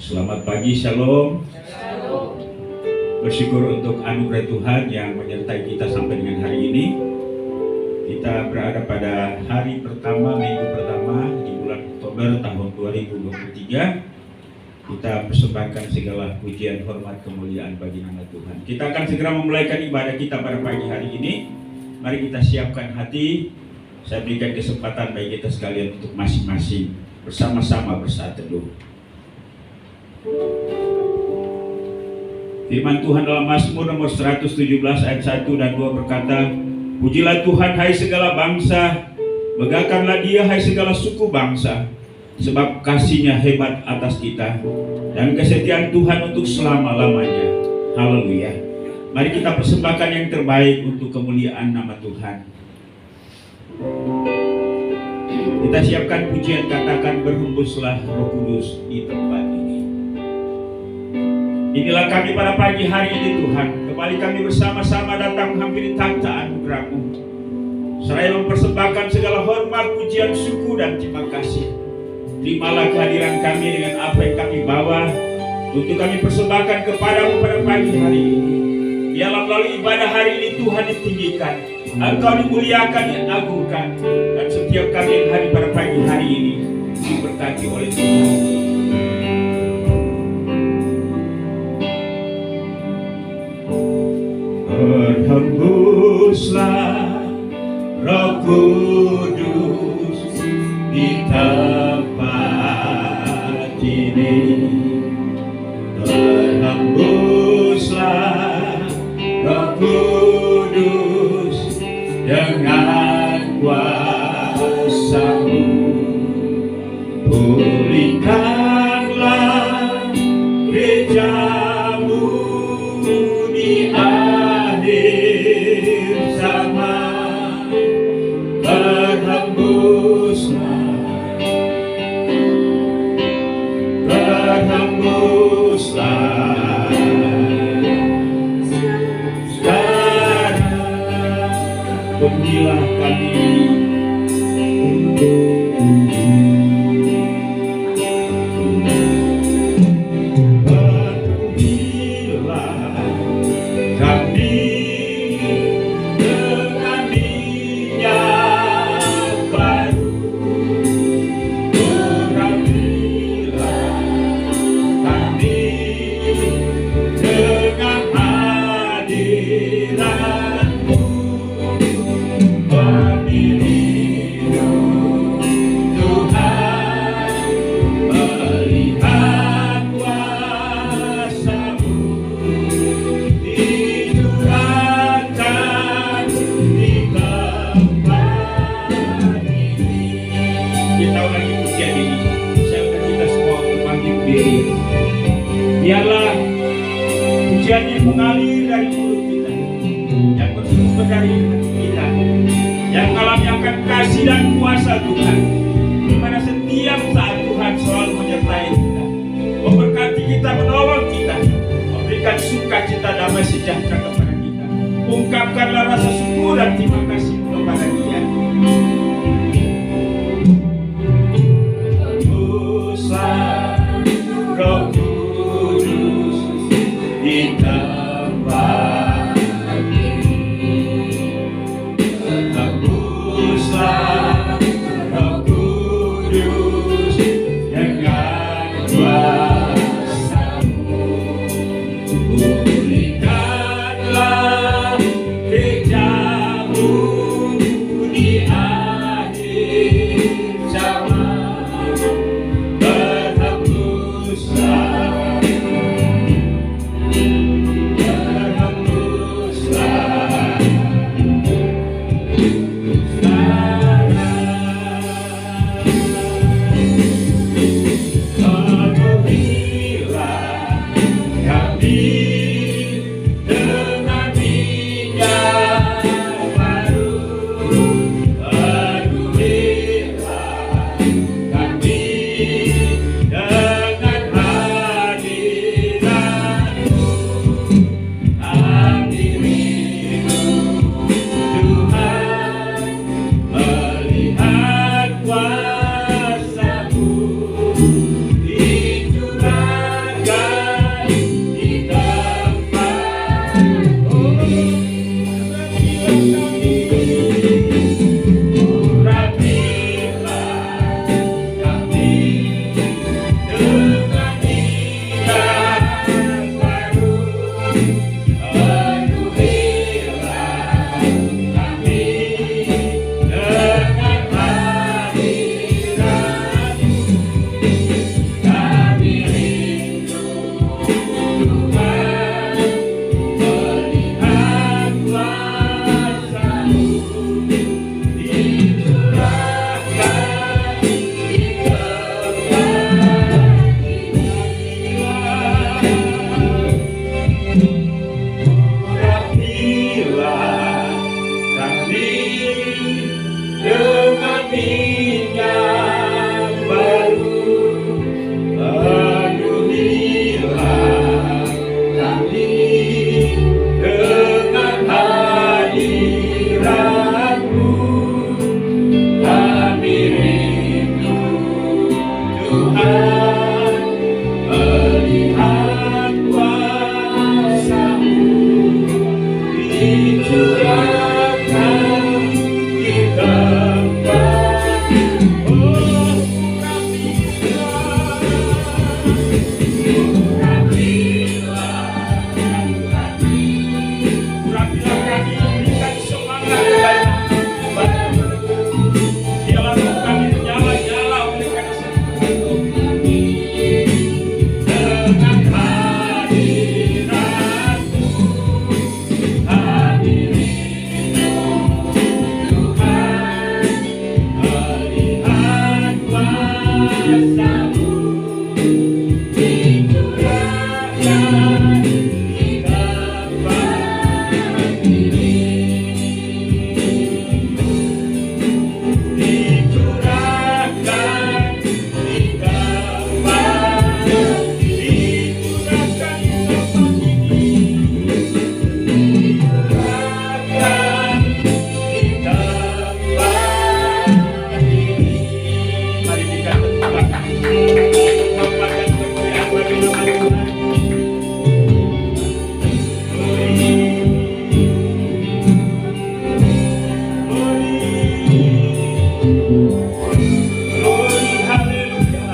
Selamat pagi, Shalom. Bersyukur untuk anugerah Tuhan yang menyertai kita sampai dengan hari ini. Kita berada pada hari pertama, minggu pertama di bulan Oktober tahun 2023. Kita persembahkan segala pujian, hormat, kemuliaan bagi nama Tuhan. Kita akan segera memulaikan ibadah kita pada pagi hari ini. Mari kita siapkan hati. Saya berikan kesempatan bagi kita sekalian untuk masing-masing bersama-sama bersaat teduh. Firman Tuhan dalam Mazmur nomor 117 ayat 1 dan 2 berkata, "Pujilah Tuhan hai segala bangsa, banggakanlah Dia hai segala suku bangsa, sebab kasih-Nya hebat atas kita dan kesetiaan Tuhan untuk selama-lamanya." Haleluya. Mari kita persembahkan yang terbaik untuk kemuliaan nama Tuhan. Kita siapkan pujian, katakan, "Berhembuslah Roh Kudus di tempat ini." Inilah kami pada pagi hari ini Tuhan. Kembali kami bersama-sama datang menghampiri takhta anugerah-Mu. Seraya mempersembahkan segala hormat, pujian, syukur dan terima kasih. Terimalah kehadiran kami dengan apa yang kami bawa untuk kami persembahkan kepadamu pada pagi hari ini. Biarlah melalui ibadah hari ini Tuhan ditinggikan, Engkau dimuliakan, diagungkan, dan setiap kami yang hadir pada pagi hari ini diberkati oleh Tuhan. Berhembuslah Roh Kudus di tempat ini. Berhembuslah Roh Kudus dengan kuasa-Mu. Pulihkanlah gereja-Mu di akhir zaman. Berhembuslah sekarang, penuhilah kami. Biarlah pujian yang mengalir dari mulut kita, yang bersumber dari hati kita, yang mengalami akan kasih dan kuasa Tuhan, di mana setiap saat Tuhan selalu menyertai kita, memberkati kita, menolong kita, memberikan sukacita, damai sejahtera kepada kita. Ungkapkanlah rasa syukur dan terima kasih kepada Dia. Roh Kudus di tempat ini. Berhembuslah Roh Kudus dengan kuasa-Mu. Pulihkanlah gereja-Mu minyak baru, penuhilah kami dengan hadirat-Mu. Kami rindu Tuhan melihat kuasa-Mu dicurahkan di tempat. Oh, urapilah kami, berikan semangat kepada biarlah kami nyala-nyala oleh kasih dengan hadirat-Mu. Hadirin Tuhan, melihat kuasa-Mu dicurahkan di tempat ini. Dicurahkan di tempat, dicurahkan di tempat ini. Dicurahkan di tempat ini. Mari kita berdoa. Hormat dan kemuliaan bagi nama Tuhan. Glory, haleluya.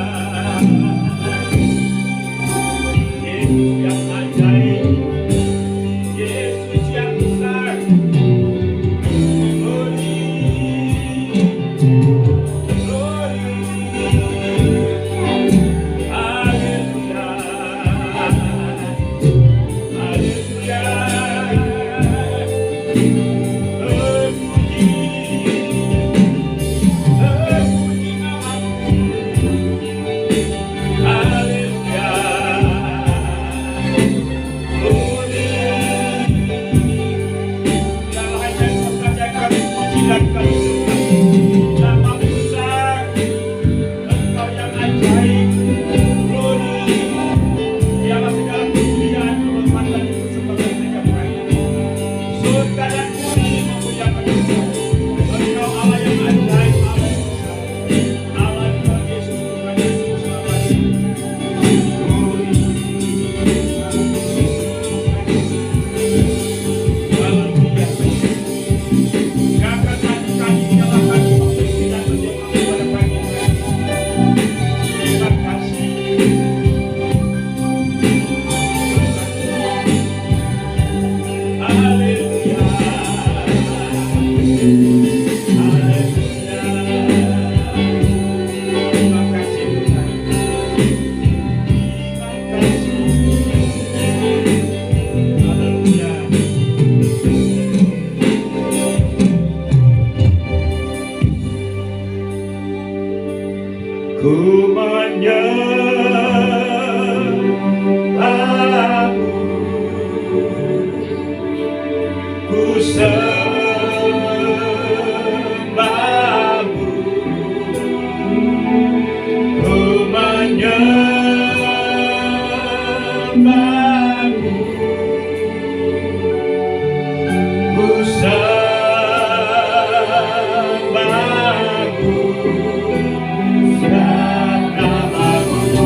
Yesus yang ajaib, Yesus yang besar. Glory, glory, haleluya, haleluya. Terpuji nama-Mu, haleluya. Glory, biarlah hanya kepada kami puji dan kami sembah. Nama-Mu besar, Engkau yang ajaib. Glory, biarlah segala kemuliaan, kehormatan, kesempatan mereka berakhir. Surga dan bumi memuliakan Engkau. Engkau Allah yang ajaib, Allah yang besar, Allah Tuhan Yesus Tuhan dan Juru Selamat. Glory, haleluya. Angkat hati kami, nyalakan posisi dan berdoa kepada pagi hari. Terima kasih. Haleluya. Haleluya. Terima kasih Tuhan. Terima kasih. Haleluya. Ku menyembah-Mu, ku sembah-Mu, ku menyembah-Mu, ku sembah-Mu. Nama-Mu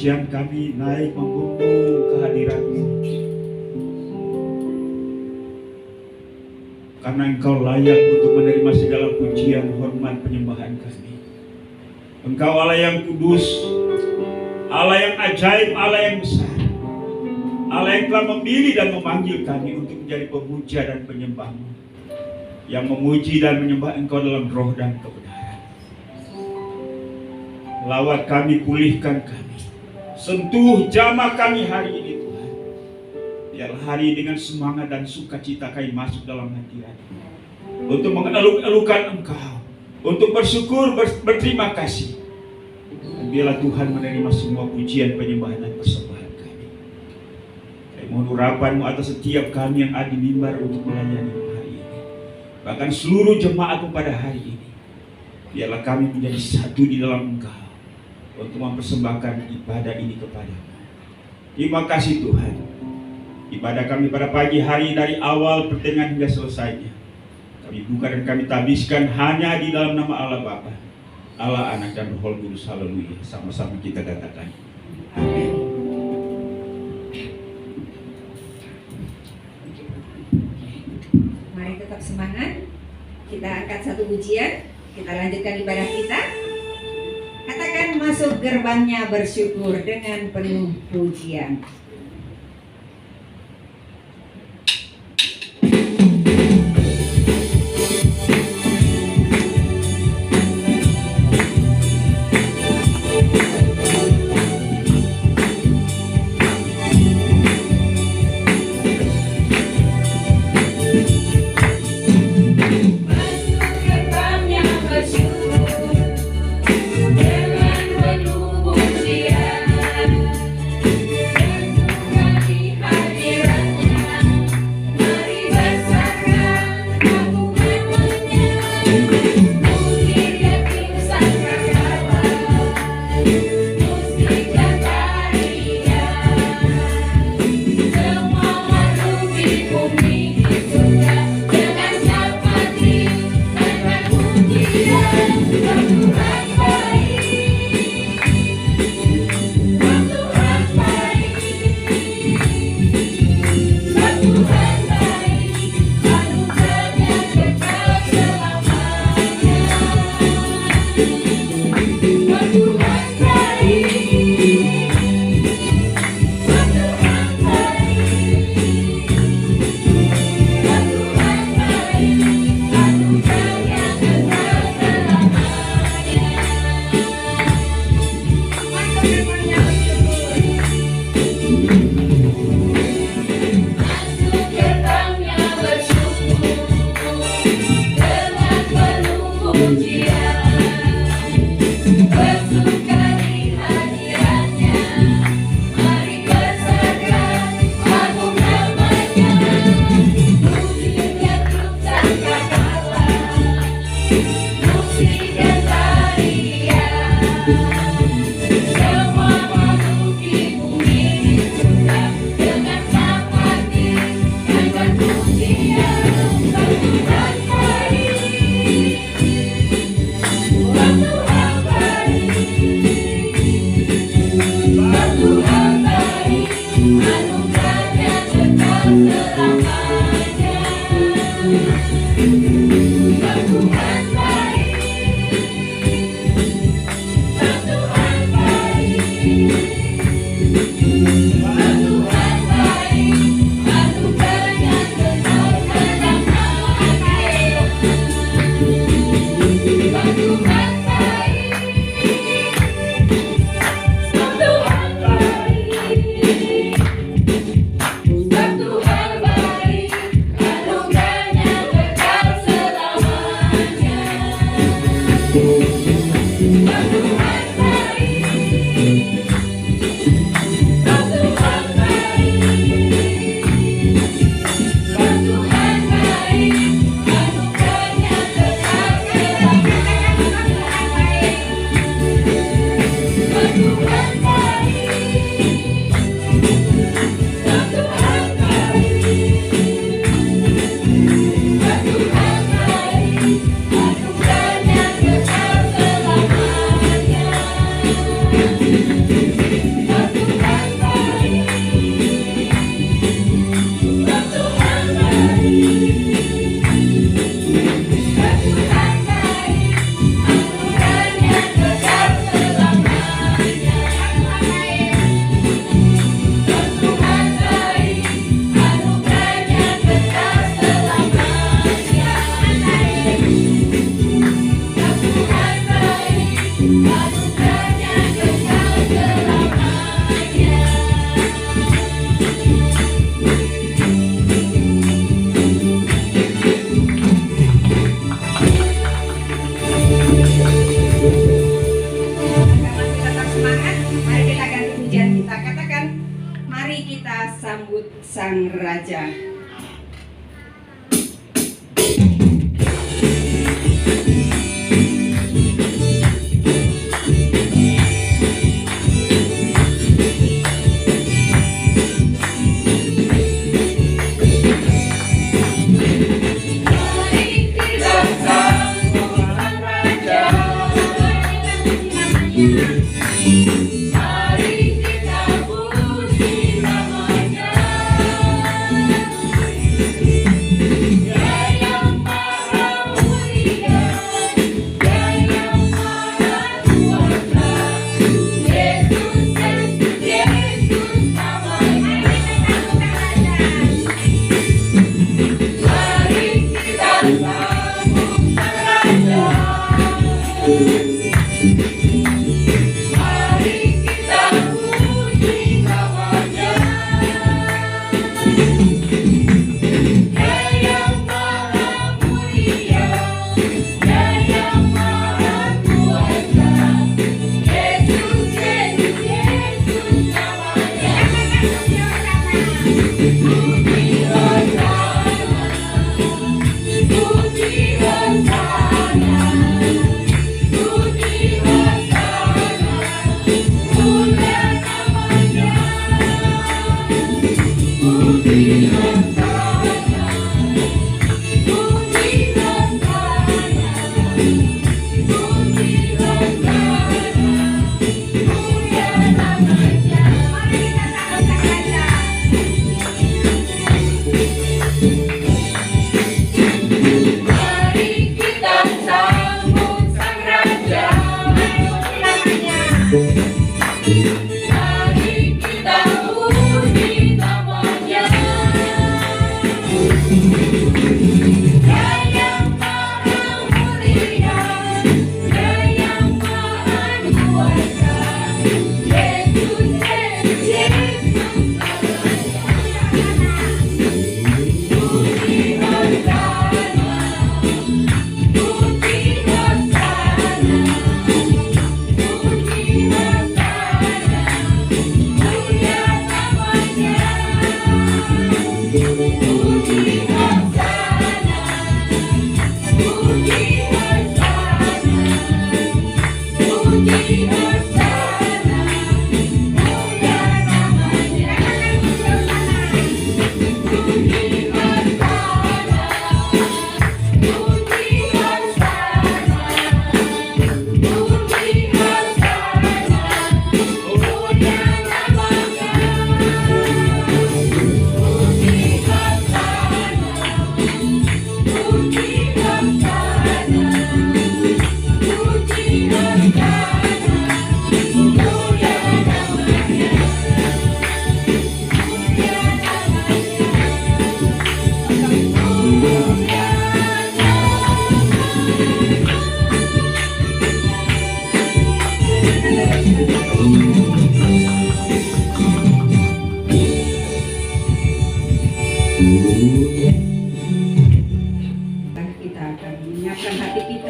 pujian kami naik membumbung kehadirat-Mu. Karena Engkau layak untuk menerima segala pujian, hormat, penyembahan kami. Engkau Allah yang kudus, Allah yang ajaib, Allah yang besar, Allah yang telah memilih dan memanggil kami untuk menjadi pemuja dan penyembah-Mu, yang memuji dan menyembah Engkau dalam roh dan kebenaran. Lawat kami, pulihkan kami, sentuh jamah kami hari ini Tuhan. Biarlah hari ini dengan semangat dan sukacita kami masuk dalam hadirat-Mu untuk mengeluh-elukan Engkau, untuk bersyukur, berterima kasih. Dan biarlah Tuhan menerima semua pujian, penyembahan dan persembahan kami. Kami mohon urapan-Mu atas setiap kami yang ada di mimbar untuk melayani hari ini, bahkan seluruh jemaat-Mu pada hari ini. Biarlah kami menjadi satu di dalam Engkau untuk mempersembahkan ibadah ini kepada-Mu. Terima kasih Tuhan. Ibadah kami pada pagi hari dari awal pertengahan hingga selesainya, kami buka dan kami tabiskan hanya di dalam nama Allah Bapa, Allah Anak dan Roh Kudus. Haleluya. Sama-sama kita katakan amin. Mari tetap semangat. Kita angkat satu pujian, kita lanjutkan ibadah kita. Katakan, masuk gerbangnya bersyukur dengan penuh pujian. Dengan penuh pujian.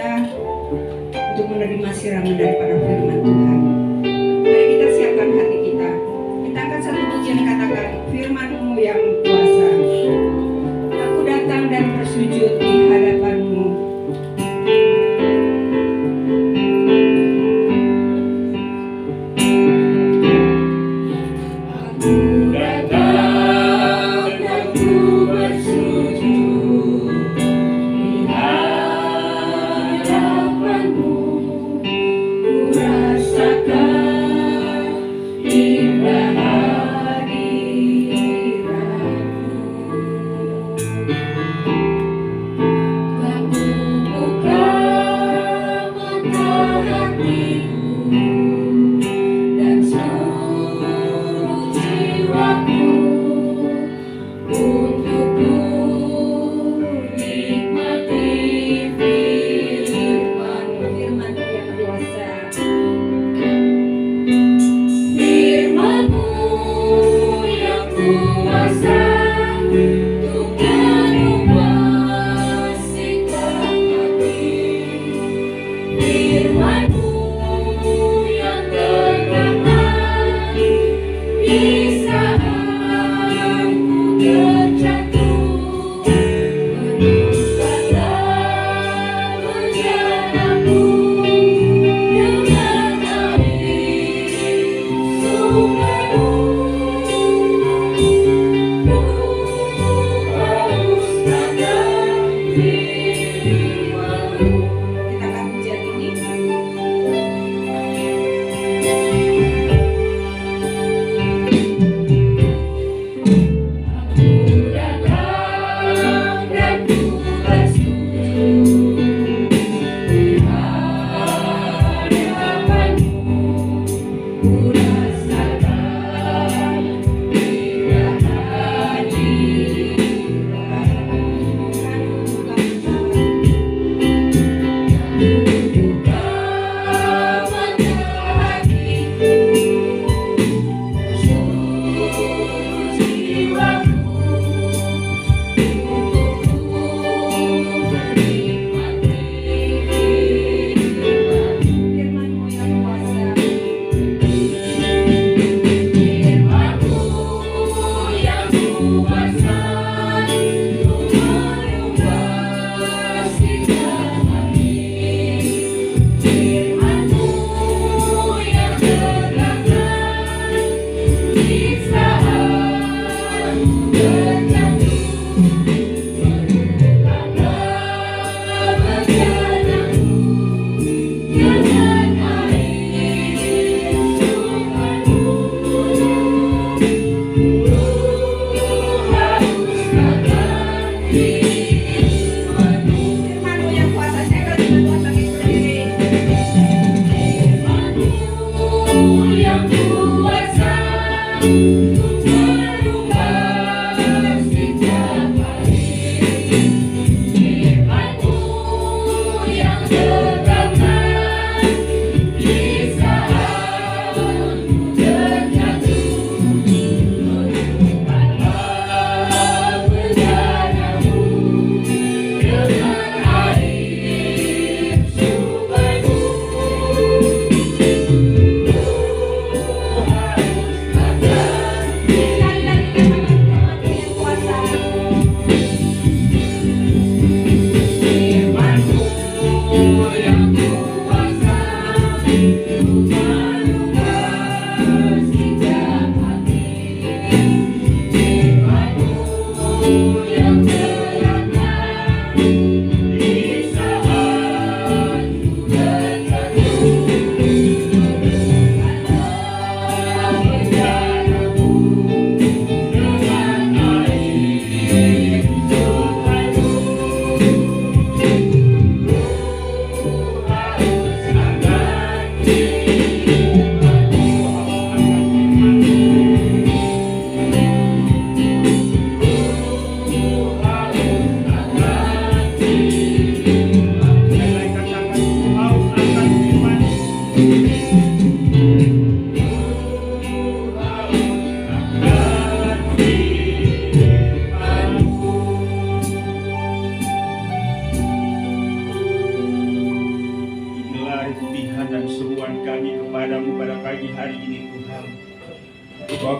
kita untuk menerima siraman daripada firman Tuhan. Mari kita siapkan hati kita. Kita angkat satu pujian, katakan, firman-Mu yang kuasa. Aku datang dan bersujud di hadapan-Mu.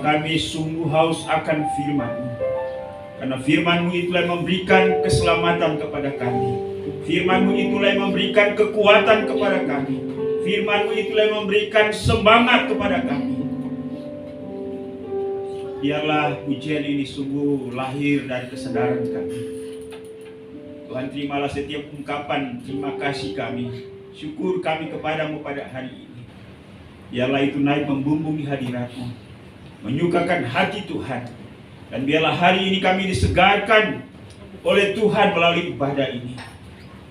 kami sungguh haus akan firman-Mu. Karena firman-Mu itulah yang memberikan keselamatan kepada kami. Firman-Mu itulah yang memberikan kekuatan kepada kami. Firman-Mu itulah yang memberikan semangat kepada kami. Biarlah pujian ini sungguh lahir dari kesadaran kami. Tuhan, terimalah setiap ungkapan terima kasih kami, syukur kami kepadamu pada hari ini. Biarlah itu naik membumbung di hadirat-Mu, menyukakan hati Tuhan. Dan biarlah hari ini kami disegarkan oleh Tuhan melalui ibadah ini,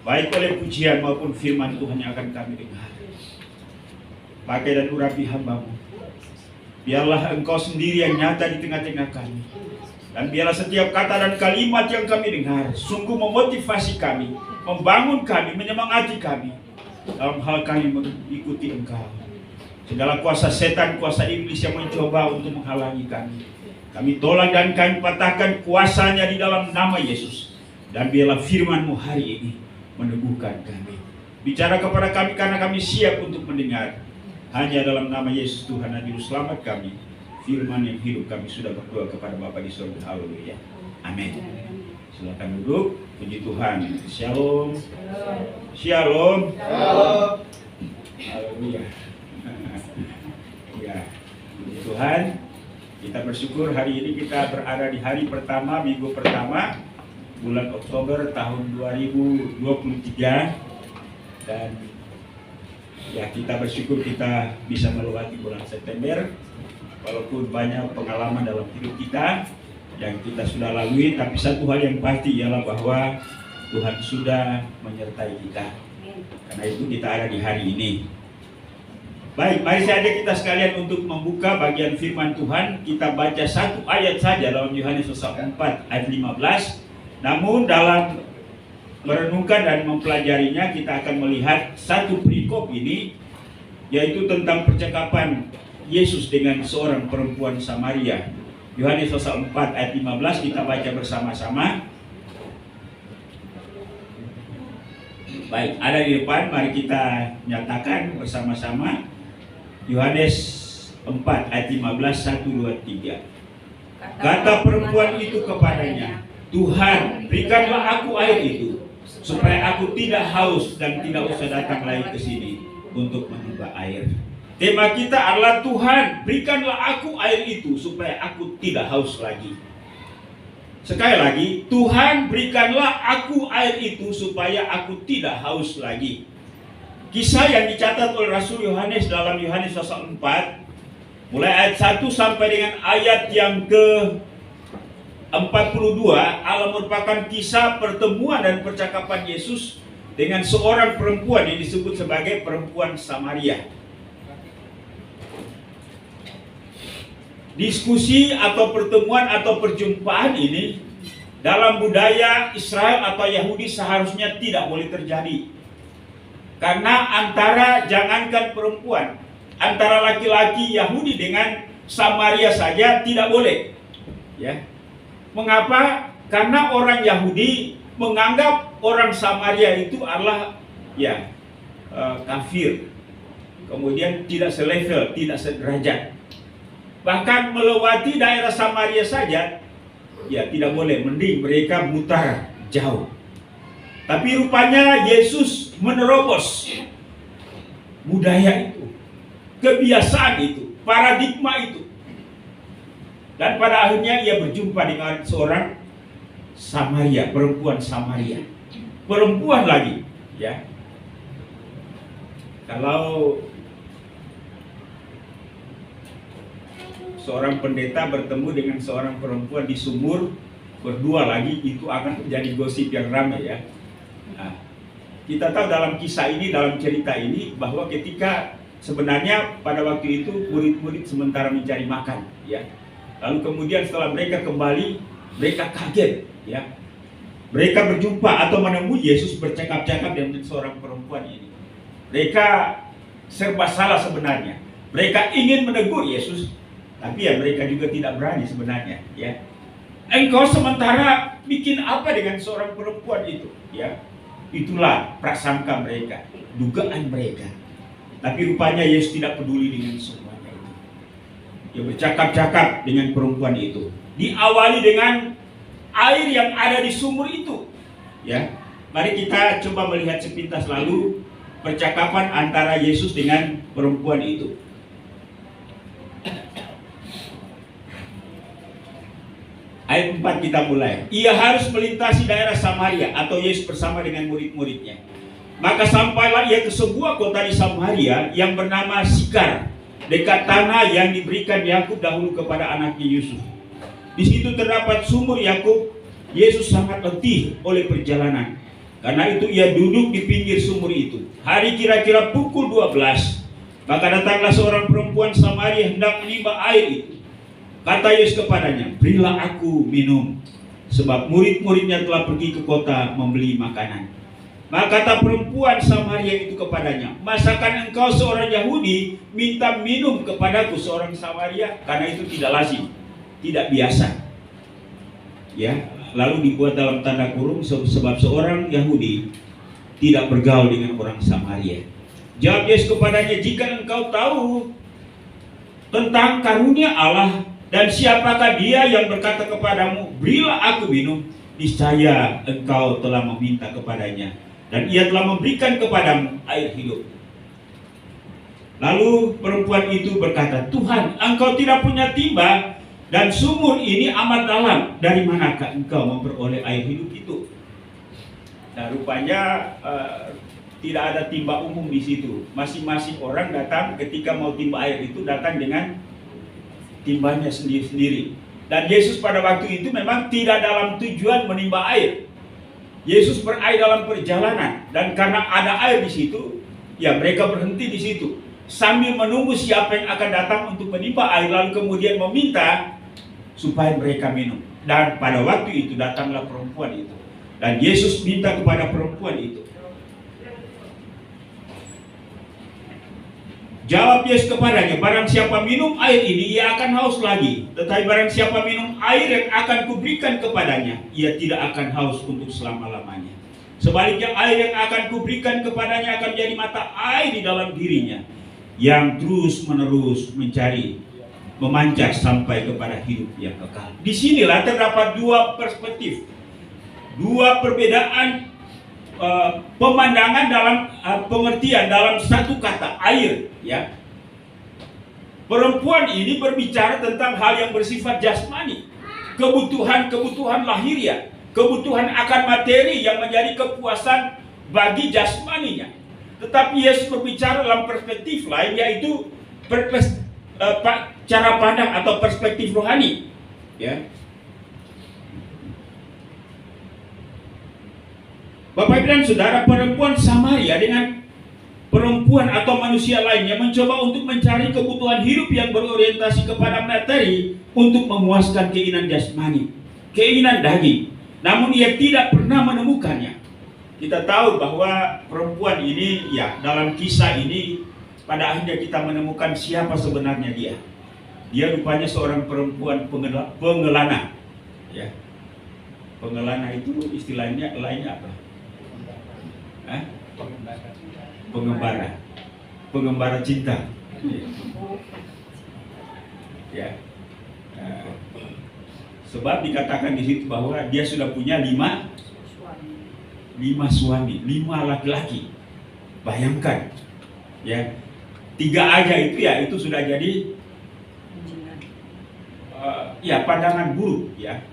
baik oleh pujian maupun firman Tuhan yang akan kami dengar. Pakai dan urapi hamba-Mu. Biarlah Engkau sendiri yang nyata di tengah-tengah kami. Dan biarlah setiap kata dan kalimat yang kami dengar sungguh memotivasi kami, membangun kami, menyemangati kami dalam hal kami mengikuti Engkau. Segala kuasa setan, kuasa iblis yang mencoba untuk menghalangi kami tolak dan kami patahkan kuasanya di dalam nama Yesus. Dan biarlah firman-Mu hari ini meneguhkan kami. Bicara kepada kami karena kami siap untuk mendengar. Hanya dalam nama Yesus Tuhan dan Juru Selamat kami, firman yang hidup, kami sudah berdoa kepada Bapa di surga. Haleluya. Amin. Silakan duduk. Puji Tuhan. Shalom. Shalom. Haleluya. Ya. Puji Tuhan. Kita bersyukur hari ini kita berada di hari pertama, minggu pertama, bulan Oktober tahun 2023. Dan ya, kita bersyukur kita bisa melewati bulan September. Walaupun banyak pengalaman dalam hidup kita yang kita sudah lalui, tapi satu hal yang pasti ialah bahwa Tuhan sudah menyertai kita. Karena itu kita ada di hari ini. Baik, mari saya ajak kita sekalian untuk membuka bagian firman Tuhan. Kita baca satu ayat saja dalam Yohanes pasal 4 ayat 15. Namun dalam merenungkan dan mempelajarinya, kita akan melihat satu perikop ini, yaitu tentang percakapan Yesus dengan seorang perempuan Samaria. Yohanes pasal 4 ayat 15, kita baca bersama-sama. Baik, ada di depan, mari kita nyatakan bersama-sama. Yohanes 4 ayat 15, 1, 2, 3. Kata perempuan itu kepadanya, Tuhan, berikanlah aku air itu, supaya aku tidak haus dan tidak usah datang lagi ke sini untuk menimba air. Tema kita adalah Tuhan, berikanlah aku air itu supaya aku tidak haus lagi. Sekali lagi, Tuhan, berikanlah aku air itu supaya aku tidak haus lagi. Kisah yang dicatat oleh Rasul Yohanes dalam Yohanes pasal 4, mulai ayat 1 sampai dengan ayat yang ke 42 adalah merupakan kisah pertemuan dan percakapan Yesus dengan seorang perempuan yang disebut sebagai perempuan Samaria. Diskusi atau pertemuan atau perjumpaan ini dalam budaya Israel atau Yahudi seharusnya tidak boleh terjadi. Karena jangankan perempuan, antara laki-laki Yahudi dengan Samaria saja tidak boleh. Ya. Mengapa? Karena orang Yahudi menganggap orang Samaria itu adalah kafir. Kemudian tidak selevel, tidak sederajat. Bahkan melewati daerah Samaria saja tidak boleh, mending mereka mutar jauh. Tapi rupanya Yesus menerobos budaya itu, kebiasaan itu, paradigma itu. Dan pada akhirnya ia berjumpa dengan seorang Samaria, perempuan Samaria. Perempuan lagi, ya. Kalau seorang pendeta bertemu dengan seorang perempuan di sumur, berdua lagi, itu akan menjadi gosip yang ramai, ya. Nah, kita tahu dalam kisah ini, dalam cerita ini, bahwa ketika sebenarnya pada waktu itu murid-murid sementara mencari makan, ya. Lalu kemudian setelah mereka kembali, mereka kaget, ya. Mereka berjumpa atau menemui Yesus bercakap-cakap dengan seorang perempuan ini. Mereka serba salah sebenarnya. Mereka ingin menegur Yesus, tapi mereka juga tidak berani sebenarnya, ya. Engkau sementara bikin apa dengan seorang perempuan itu, ya? Itulah prasangka mereka, dugaan mereka. Tapi rupanya Yesus tidak peduli dengan semuanya itu. Dia bercakap-cakap dengan perempuan itu. Diawali dengan air yang ada di sumur itu. Ya, mari kita coba melihat sepintas lalu percakapan antara Yesus dengan perempuan itu. Ayat 4 kita mulai. Ia harus melintasi daerah Samaria, atau Yesus bersama dengan murid-muridnya. Maka sampailah ia ke sebuah kota di Samaria yang bernama Sikar, dekat tanah yang diberikan Yakub dahulu kepada anaknya Yusuf. Di situ terdapat sumur Yakub. Yesus sangat letih oleh perjalanan. Karena itu ia duduk di pinggir sumur itu. Hari kira-kira pukul 12. Maka datanglah seorang perempuan Samaria hendak menimba air itu. Kata Yesus kepadanya, berilah aku minum, sebab murid-muridnya telah pergi ke kota membeli makanan. Maka kata perempuan Samaria itu kepadanya, masakan engkau seorang Yahudi minta minum kepadaku seorang Samaria? Karena itu tidak lazim, tidak biasa. Ya, lalu dibuat dalam tanda kurung sebab seorang Yahudi tidak bergaul dengan orang Samaria. Jawab Yesus kepadanya, jika engkau tahu tentang karunia Allah dan siapakah dia yang berkata kepadamu, berilah aku minum, niscaya engkau telah meminta kepadanya dan ia telah memberikan kepadamu air hidup. Lalu perempuan itu berkata, Tuhan, engkau tidak punya timba dan sumur ini amat dalam. Dari manakah engkau memperoleh air hidup itu? Nah, rupanya tidak ada timba umum di situ. Masing-masing orang datang ketika mau timba air itu datang dengan timbanya sendiri-sendiri. Dan Yesus pada waktu itu memang tidak dalam tujuan menimba air. Yesus berair dalam perjalanan, dan karena ada air di situ, ya mereka berhenti di situ sambil menunggu siapa yang akan datang untuk menimba air, lalu kemudian meminta supaya mereka minum. Dan pada waktu itu datanglah perempuan itu, dan Yesus minta kepada perempuan itu. Jawab Yesus kepadanya, barang siapa minum air ini, ia akan haus lagi. Tetapi barang siapa minum air yang akan kuberikan kepadanya, ia tidak akan haus untuk selama-lamanya. Sebaliknya air yang akan kuberikan kepadanya akan menjadi mata air di dalam dirinya, yang terus menerus memancar sampai kepada hidup yang kekal. Disinilah terdapat dua perspektif, dua perbedaan pemandangan dalam pengertian dalam satu kata air, ya. Perempuan ini berbicara tentang hal yang bersifat jasmani, kebutuhan lahiriah, kebutuhan akan materi yang menjadi kepuasan bagi jasmaninya. Tetapi Yesus berbicara dalam perspektif lain, yaitu cara pandang atau perspektif rohani, ya. Bapak Ibu dan Saudara, perempuan Samaria dengan perempuan atau manusia lainnya mencoba untuk mencari kebutuhan hidup yang berorientasi kepada materi untuk memuaskan keinginan jasmani, keinginan daging. Namun ia tidak pernah menemukannya. Kita tahu bahwa perempuan ini, ya, dalam kisah ini pada akhirnya kita menemukan siapa sebenarnya dia. Dia rupanya seorang perempuan pengelana, ya. Pengelana itu istilahnya lainnya apa? Pengembara cinta, ya. Sebab dikatakan di situ bahwa dia sudah punya lima suami, 5 laki-laki. Bayangkan, ya, 3 aja itu, ya, itu sudah jadi ya pandangan buruk, ya.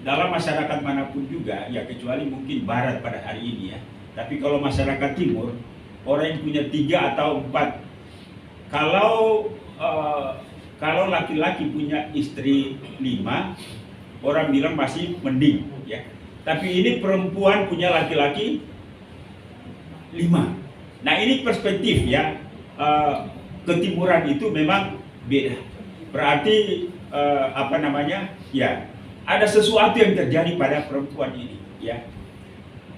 Dalam masyarakat manapun juga, ya, kecuali mungkin barat pada hari ini, ya. Tapi kalau masyarakat timur, orang yang punya 3 atau 4, kalau laki-laki punya istri 5, orang bilang masih mending, ya. Tapi ini perempuan punya laki-laki 5. Nah, ini perspektif, ya. Ketimuran itu memang beda. Berarti ya, ada sesuatu yang terjadi pada perempuan ini, ya.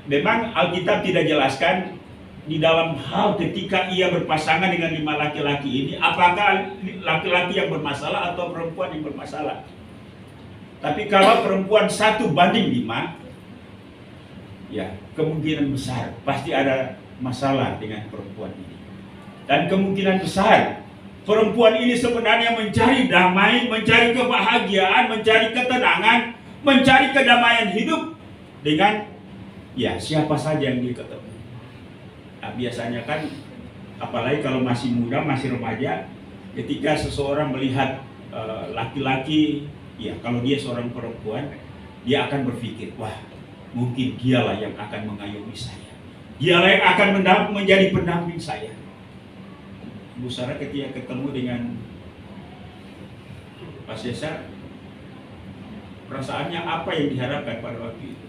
Memang Alkitab tidak jelaskan di dalam hal ketika ia berpasangan dengan 5 laki-laki ini, apakah laki-laki yang bermasalah atau perempuan yang bermasalah. Tapi kalau perempuan 1 banding 5, ya, kemungkinan besar pasti ada masalah dengan perempuan ini. Dan kemungkinan besar Perempuan ini sebenarnya mencari damai, mencari kebahagiaan, mencari ketenangan, mencari kedamaian hidup dengan siapa saja yang dia ketemu. Nah, biasanya kan, apalagi kalau masih muda, masih remaja, ketika seseorang melihat laki-laki, kalau dia seorang perempuan, dia akan berpikir, wah, mungkin dialah yang akan mengayomi saya. Dialah yang akan menjadi pendamping saya. Bu Sarah ketika ketemu dengan Pak Cesar, perasaannya apa yang diharapkan pada waktu itu?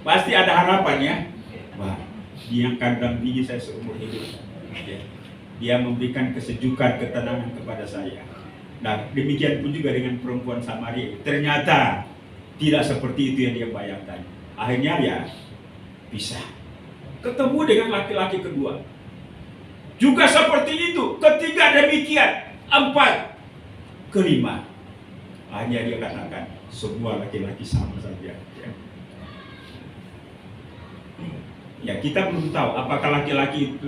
Pasti ada harapan ya. Wah, dia akan dampingi saya seumur hidup. Dia memberikan kesejukan, ketenangan kepada saya. Nah, demikian pun juga dengan perempuan Samaria. Ternyata tidak seperti itu yang dia bayangkan. Akhirnya bisa ketemu dengan laki-laki kedua. Juga seperti itu. Ketiga demikian. 4, kelima. Hanya dia katakan semua laki-laki sama saja. Ya, kita belum tahu apakah 5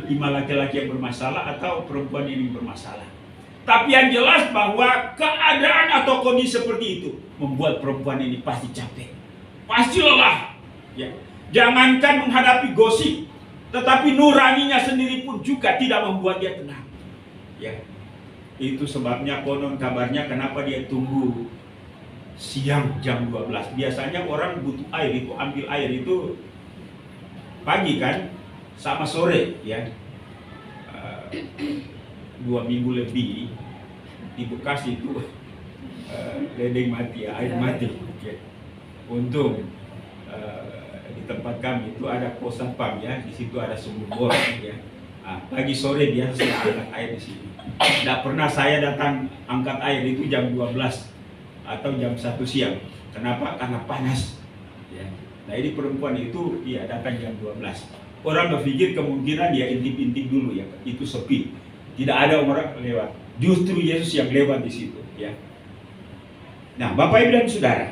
laki-laki yang bermasalah atau perempuan ini bermasalah. Tapi yang jelas bahwa keadaan atau kondisi seperti itu membuat perempuan ini pasti capek, pasti lelah. Ya. Jangankan menghadapi gosip, tetapi nuraninya sendiri pun juga tidak membuat dia tenang. Ya. Itu sebabnya konon kabarnya kenapa dia tunggu siang jam 12. Biasanya orang butuh air itu, ambil air itu pagi kan, sama sore ya. 2 minggu lebih di Bekasi itu ledeng mati, air mati. Ya. Untung di tempat kami itu ada pos satpam ya, di situ ada sumur bor ya. Pagi sore biasa saya angkat air di sini. Tidak pernah saya datang angkat air itu jam 12 atau jam 1 siang. Kenapa? Karena panas. Ya. Nah ini perempuan itu datang jam 12. Orang berpikir kemungkinan dia intip-intip dulu ya, itu sepi. Tidak ada orang lewat. Justru Yesus yang lewat di situ ya. Nah, Bapak Ibu dan Saudara,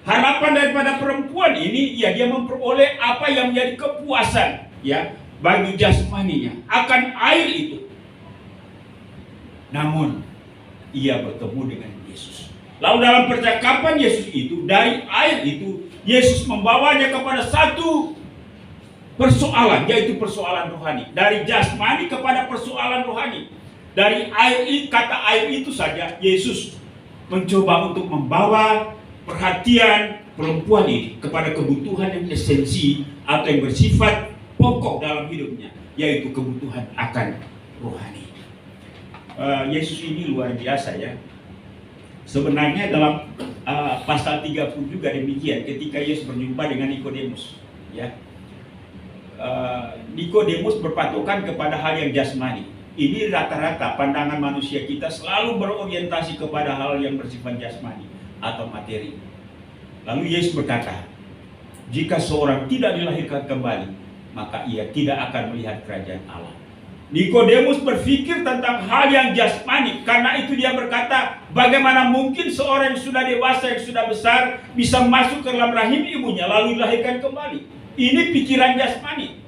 harapan daripada perempuan ini dia memperoleh apa yang menjadi kepuasan ya bagi jasmaninya akan air itu. Namun ia bertemu dengan Yesus. Lalu dalam percakapan Yesus itu, dari air itu Yesus membawanya kepada satu persoalan, yaitu persoalan rohani. Dari jasmani kepada persoalan rohani. Dari kata air itu saja Yesus mencoba untuk membawa perhatian perempuan ini kepada kebutuhan yang esensi atau yang bersifat pokok dalam hidupnya, yaitu kebutuhan akan rohani. Yesus ini luar biasa ya. Sebenarnya dalam pasal 30 juga demikian, ketika Yesus berjumpa dengan Nikodemus ya. Nikodemus berpatokan kepada hal yang jasmani. Ini rata-rata pandangan manusia kita selalu berorientasi kepada hal yang bersifat jasmani atau materi. Lalu Yesus berkata, jika seorang tidak dilahirkan kembali, maka ia tidak akan melihat kerajaan Allah. Nikodemus berpikir tentang hal yang jasmani. Karena itu dia berkata, bagaimana mungkin seorang yang sudah dewasa, yang sudah besar, bisa masuk ke dalam rahim ibunya lalu dilahirkan kembali. Ini pikiran jasmani.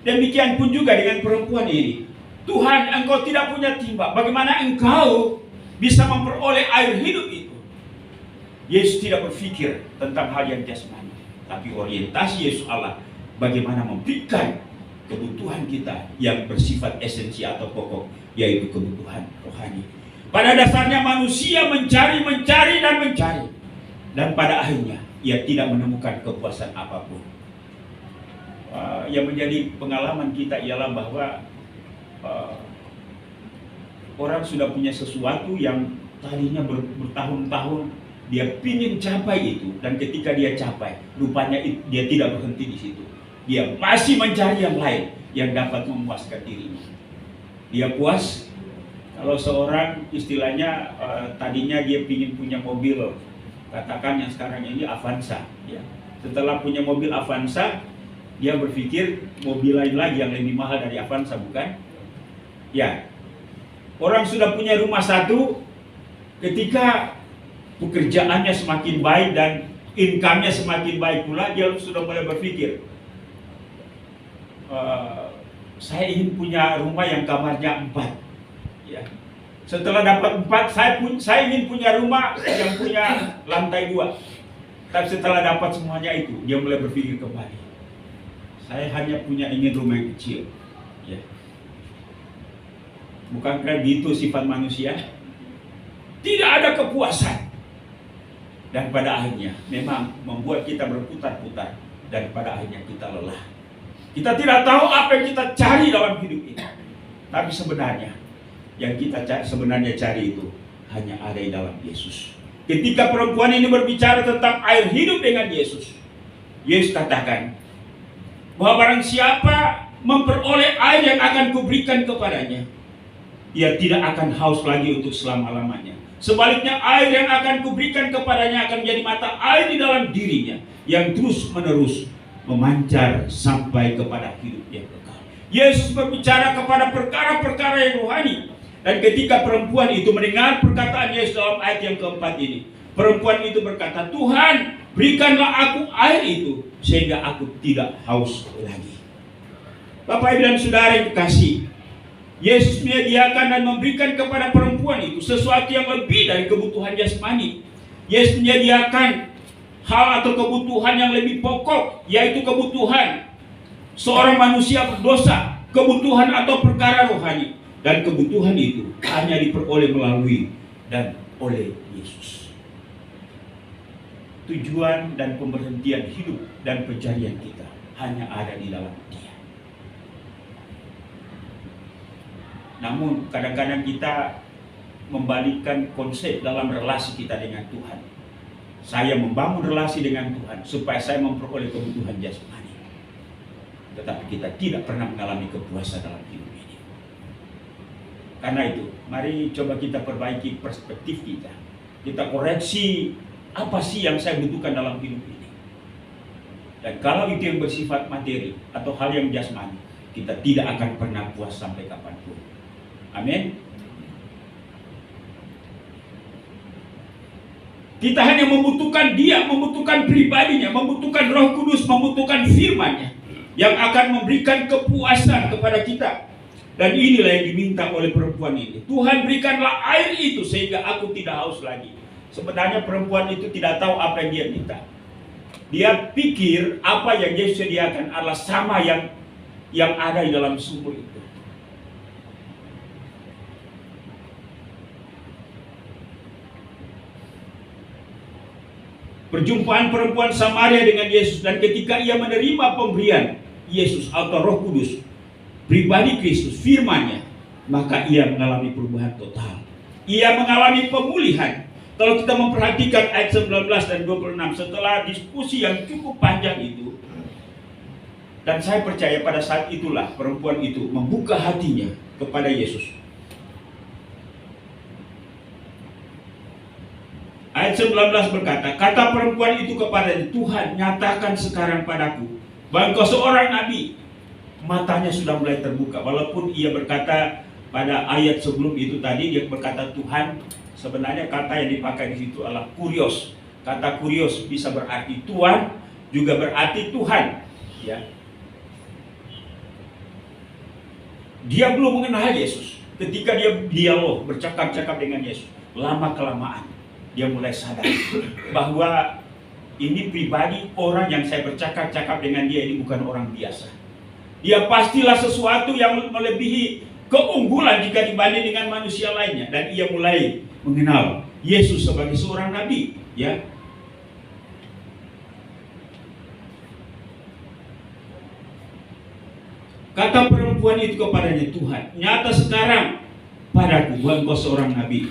Demikian pun juga dengan perempuan ini. Tuhan, engkau tidak punya timba. Bagaimana engkau bisa memperoleh air hidup itu? Yesus tidak berpikir tentang hal yang jasmani, tapi orientasi Yesus Allah bagaimana memberikan kebutuhan kita yang bersifat esensi atau pokok, yaitu kebutuhan rohani. Pada dasarnya manusia mencari dan pada akhirnya ia tidak menemukan kepuasan apapun. Yang menjadi pengalaman kita ialah bahwa orang sudah punya sesuatu yang tadinya bertahun-tahun dia ingin capai itu, dan ketika dia capai, rupanya dia tidak berhenti di situ. Dia masih mencari yang lain yang dapat memuaskan dirinya. Dia puas kalau seorang istilahnya tadinya dia ingin punya mobil, katakan yang sekarang ini Avanza. Ya. Setelah punya mobil Avanza, dia berpikir mobil lain lagi yang lebih mahal dari Avanza, bukan? Ya, orang sudah punya rumah satu, ketika pekerjaannya semakin baik dan income-nya semakin baik pula, dia sudah mulai berpikir, saya ingin punya rumah yang kamarnya 4. Ya. Setelah dapat 4, saya ingin punya rumah yang punya lantai 2. Tapi setelah dapat semuanya itu, dia mulai berpikir kembali. Saya hanya ingin rumah yang kecil. Ya. Bukankah itu sifat manusia? Tidak ada kepuasan. Dan pada akhirnya memang membuat kita berputar-putar. Dan pada akhirnya kita lelah. Kita tidak tahu apa yang kita cari dalam hidup ini. Tapi sebenarnya yang kita sebenarnya cari itu hanya ada di dalam Yesus. Ketika perempuan ini berbicara tentang air hidup dengan Yesus, Yesus katakan bahwa barang siapa memperoleh air yang akan kuberikan kepadanya, ia tidak akan haus lagi untuk selama-lamanya. Sebaliknya air yang akan kuberikan kepadanya akan menjadi mata air di dalam dirinya yang terus-menerus memancar sampai kepada hidup yang kekal. Yesus berbicara kepada perkara-perkara yang rohani. Dan ketika perempuan itu mendengar perkataan Yesus dalam ayat yang keempat ini, perempuan itu berkata, Tuhan, berikanlah aku air itu sehingga aku tidak haus lagi. Bapak, Ibu dan Saudara yang kekasih, Yesus menyediakan dan memberikan kepada perempuan itu sesuatu yang lebih dari kebutuhan jasmani. Yesus menyediakan hal atau kebutuhan yang lebih pokok, yaitu kebutuhan seorang manusia berdosa, kebutuhan atau perkara rohani. Dan kebutuhan itu hanya diperoleh melalui dan oleh Yesus. Tujuan dan pemberhentian hidup dan pencarian kita hanya ada di dalam Dia. Namun kadang-kadang kita membalikkan konsep dalam relasi kita dengan Tuhan. Saya membangun relasi dengan Tuhan supaya saya memperoleh kebutuhan jasmani. Tetapi kita tidak pernah mengalami kepuasan dalam hidup ini. Karena itu, mari coba kita perbaiki perspektif kita. Kita koreksi apa sih yang saya butuhkan dalam hidup ini. Dan kalau itu yang bersifat materi atau hal yang jasmani, kita tidak akan pernah puas sampai kapanpun. Amin. Kita hanya membutuhkan Dia, membutuhkan pribadinya, membutuhkan Roh Kudus, membutuhkan firman-Nya yang akan memberikan kepuasan kepada kita. Dan inilah yang diminta oleh perempuan ini. Tuhan, berikanlah air itu sehingga aku tidak haus lagi. Sebenarnya perempuan itu tidak tahu apa yang dia minta. Dia pikir apa yang Yesus sediakan adalah sama yang ada di dalam sumur itu. Perjumpaan perempuan Samaria dengan Yesus, dan ketika ia menerima pemberian Yesus atau Roh Kudus, pribadi Kristus, firman-Nya, maka ia mengalami perubahan total. Ia mengalami pemulihan. Kalau kita memperhatikan ayat 19 dan 26, setelah diskusi yang cukup panjang itu, dan saya percaya pada saat itulah perempuan itu membuka hatinya kepada Yesus. Ayat 19 berkata, kata perempuan itu kepadanya, Tuhan, nyatakan sekarang padaku bahwa engkau seorang nabi. Matanya sudah mulai terbuka. Walaupun ia berkata pada ayat sebelum itu tadi, dia berkata Tuhan, sebenarnya kata yang dipakai di situ adalah kurios. Kata kurios bisa berarti Tuhan, juga berarti Tuhan. Ya. Dia belum mengenal Yesus. Ketika dia dialog, bercakap-cakap dengan Yesus, lama-kelamaan dia mulai sadar bahwa ini pribadi orang yang saya bercakap-cakap dengan dia ini bukan orang biasa. Dia pastilah sesuatu yang melebihi keunggulan jika dibanding dengan manusia lainnya. Dan ia mulai mengenal Yesus sebagai seorang nabi. Ya. Kata perempuan itu kepadanya, Tuhan, nyata sekarang padaku bahwa engkau seorang nabi.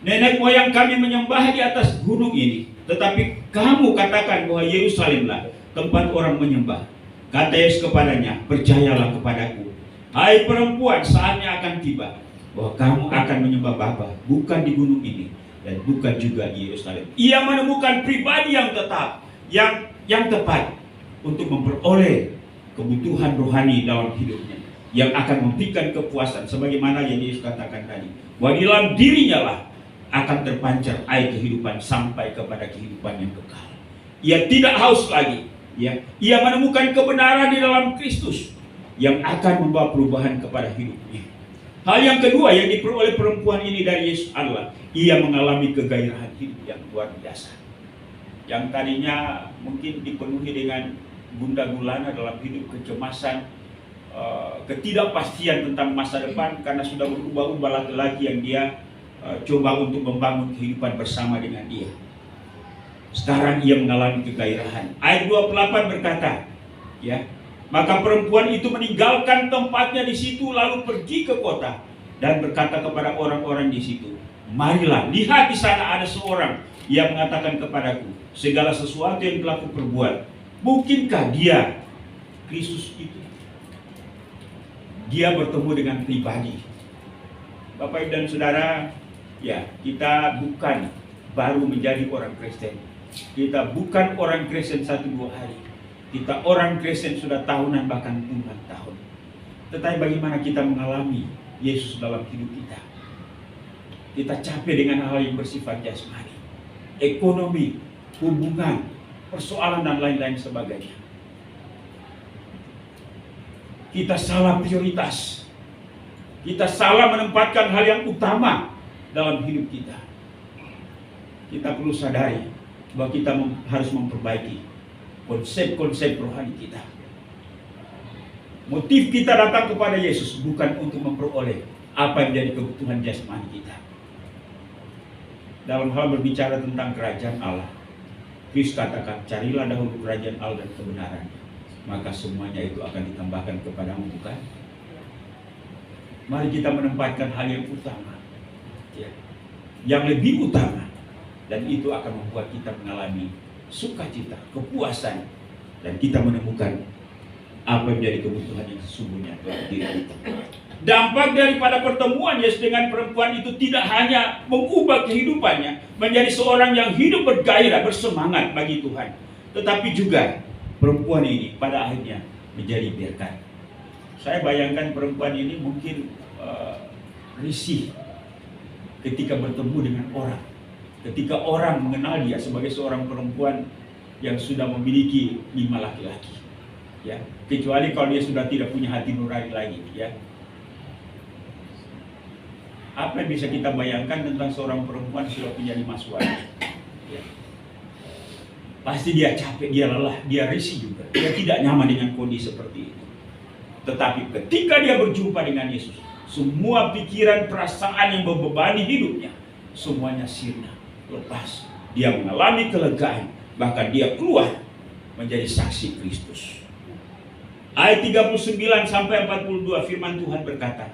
Nenek moyang kami menyembah di atas gunung ini, tetapi kamu katakan bahwa Yerusalemlah tempat orang menyembah. Kata Yesus kepadanya, percayalah kepadaku, hai perempuan, saatnya akan tiba bahwa kamu akan menyembah Bapa, bukan di gunung ini dan bukan juga di Yerusalem. Ia menemukan pribadi yang tetap, yang tepat untuk memperoleh kebutuhan rohani dalam hidupnya, yang akan memberikan kepuasan sebagaimana yang Yesus katakan tadi, bahwa di dalam dirinya lah akan terpancar air kehidupan sampai kepada kehidupan yang kekal. Ia tidak haus lagi. Ya, ia menemukan kebenaran di dalam Kristus yang akan membawa perubahan kepada hidupnya. Hal yang kedua yang diperoleh perempuan ini dari Yesus adalah ia mengalami kegairahan hidup yang luar biasa. Yang tadinya mungkin dipenuhi dengan gundah gulana dalam hidup, kecemasan, ketidakpastian tentang masa depan karena sudah berubah-ubah laki-laki yang dia coba untuk membangun kehidupan bersama dengan dia. Sekarang ia mengalami kegairahan. Ayat 28 berkata, ya, maka perempuan itu meninggalkan tempatnya di situ lalu pergi ke kota dan berkata kepada orang-orang di situ, marilah, lihat di sana ada seorang yang mengatakan kepadaku segala sesuatu yang telah kuperbuat. Mungkinkah dia Kristus itu? Dia bertemu dengan pribadi. Bapak Ibu dan Saudara, ya, kita bukan baru menjadi orang Kristen. Kita bukan orang Kristen 1-2 hari. Kita orang Kristen sudah tahunan bahkan puluhan tahun. Tetapi bagaimana kita mengalami Yesus dalam hidup kita? Kita capek dengan hal yang bersifat jasmani, ekonomi, hubungan, persoalan dan lain-lain sebagainya. Kita salah prioritas. Kita salah menempatkan hal yang utama dalam hidup kita. Kita perlu sadari bahwa kita harus memperbaiki konsep-konsep rohani kita. Motif kita datang kepada Yesus bukan untuk memperoleh apa yang menjadi kebutuhan jasmani kita. Dalam hal berbicara tentang kerajaan Allah, Kristus katakan, carilah dahulu kerajaan Allah dan kebenarannya, maka semuanya itu akan ditambahkan kepadamu, bukan? Mari kita menempatkan hal yang utama, ya, yang lebih utama. Dan itu akan membuat kita mengalami sukacita, kepuasan, dan kita menemukan apa yang menjadi kebutuhan yang sesungguhnya dalam diri kita. Dampak daripada pertemuan Yesus dengan perempuan itu tidak hanya mengubah kehidupannya menjadi seorang yang hidup bergairah, bersemangat bagi Tuhan, tetapi juga perempuan ini pada akhirnya menjadi berkat. Saya bayangkan perempuan ini mungkin risih ketika bertemu dengan orang. Ketika orang mengenal dia sebagai seorang perempuan yang sudah memiliki 5 laki-laki, ya, kecuali kalau dia sudah tidak punya hati nurani lagi, ya. Apa yang bisa kita bayangkan tentang seorang perempuan sudah punya 5 suami? Ya. Pasti dia capek, dia lelah, dia risih juga, dia tidak nyaman dengan kondisi seperti itu. Tetapi ketika dia berjumpa dengan Yesus, semua pikiran, perasaan yang membebani hidupnya, semuanya sirna, lepas. Dia mengalami kelegaan, bahkan dia keluar menjadi saksi Kristus. Ayat 39 sampai 42 firman Tuhan berkata,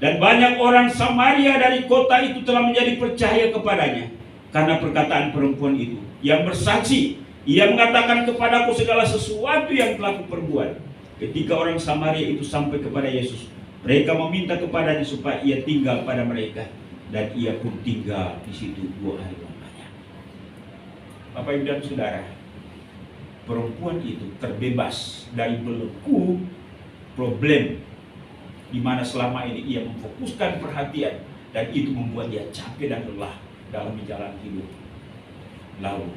dan banyak orang Samaria dari kota itu telah menjadi percaya kepadanya karena perkataan perempuan itu yang bersaksi, ia mengatakan kepadaku segala sesuatu yang telah kuperbuat. Ketika orang Samaria itu sampai kepada Yesus, mereka meminta kepadanya supaya ia tinggal pada mereka, dan ia pun tinggal di situ 2 hari lamanya. Bapak Ibu dan Saudara, perempuan itu terbebas dari belenggu problem di mana selama ini ia memfokuskan perhatian, dan itu membuat dia capek dan lelah dalam menjalani hidup. Lalu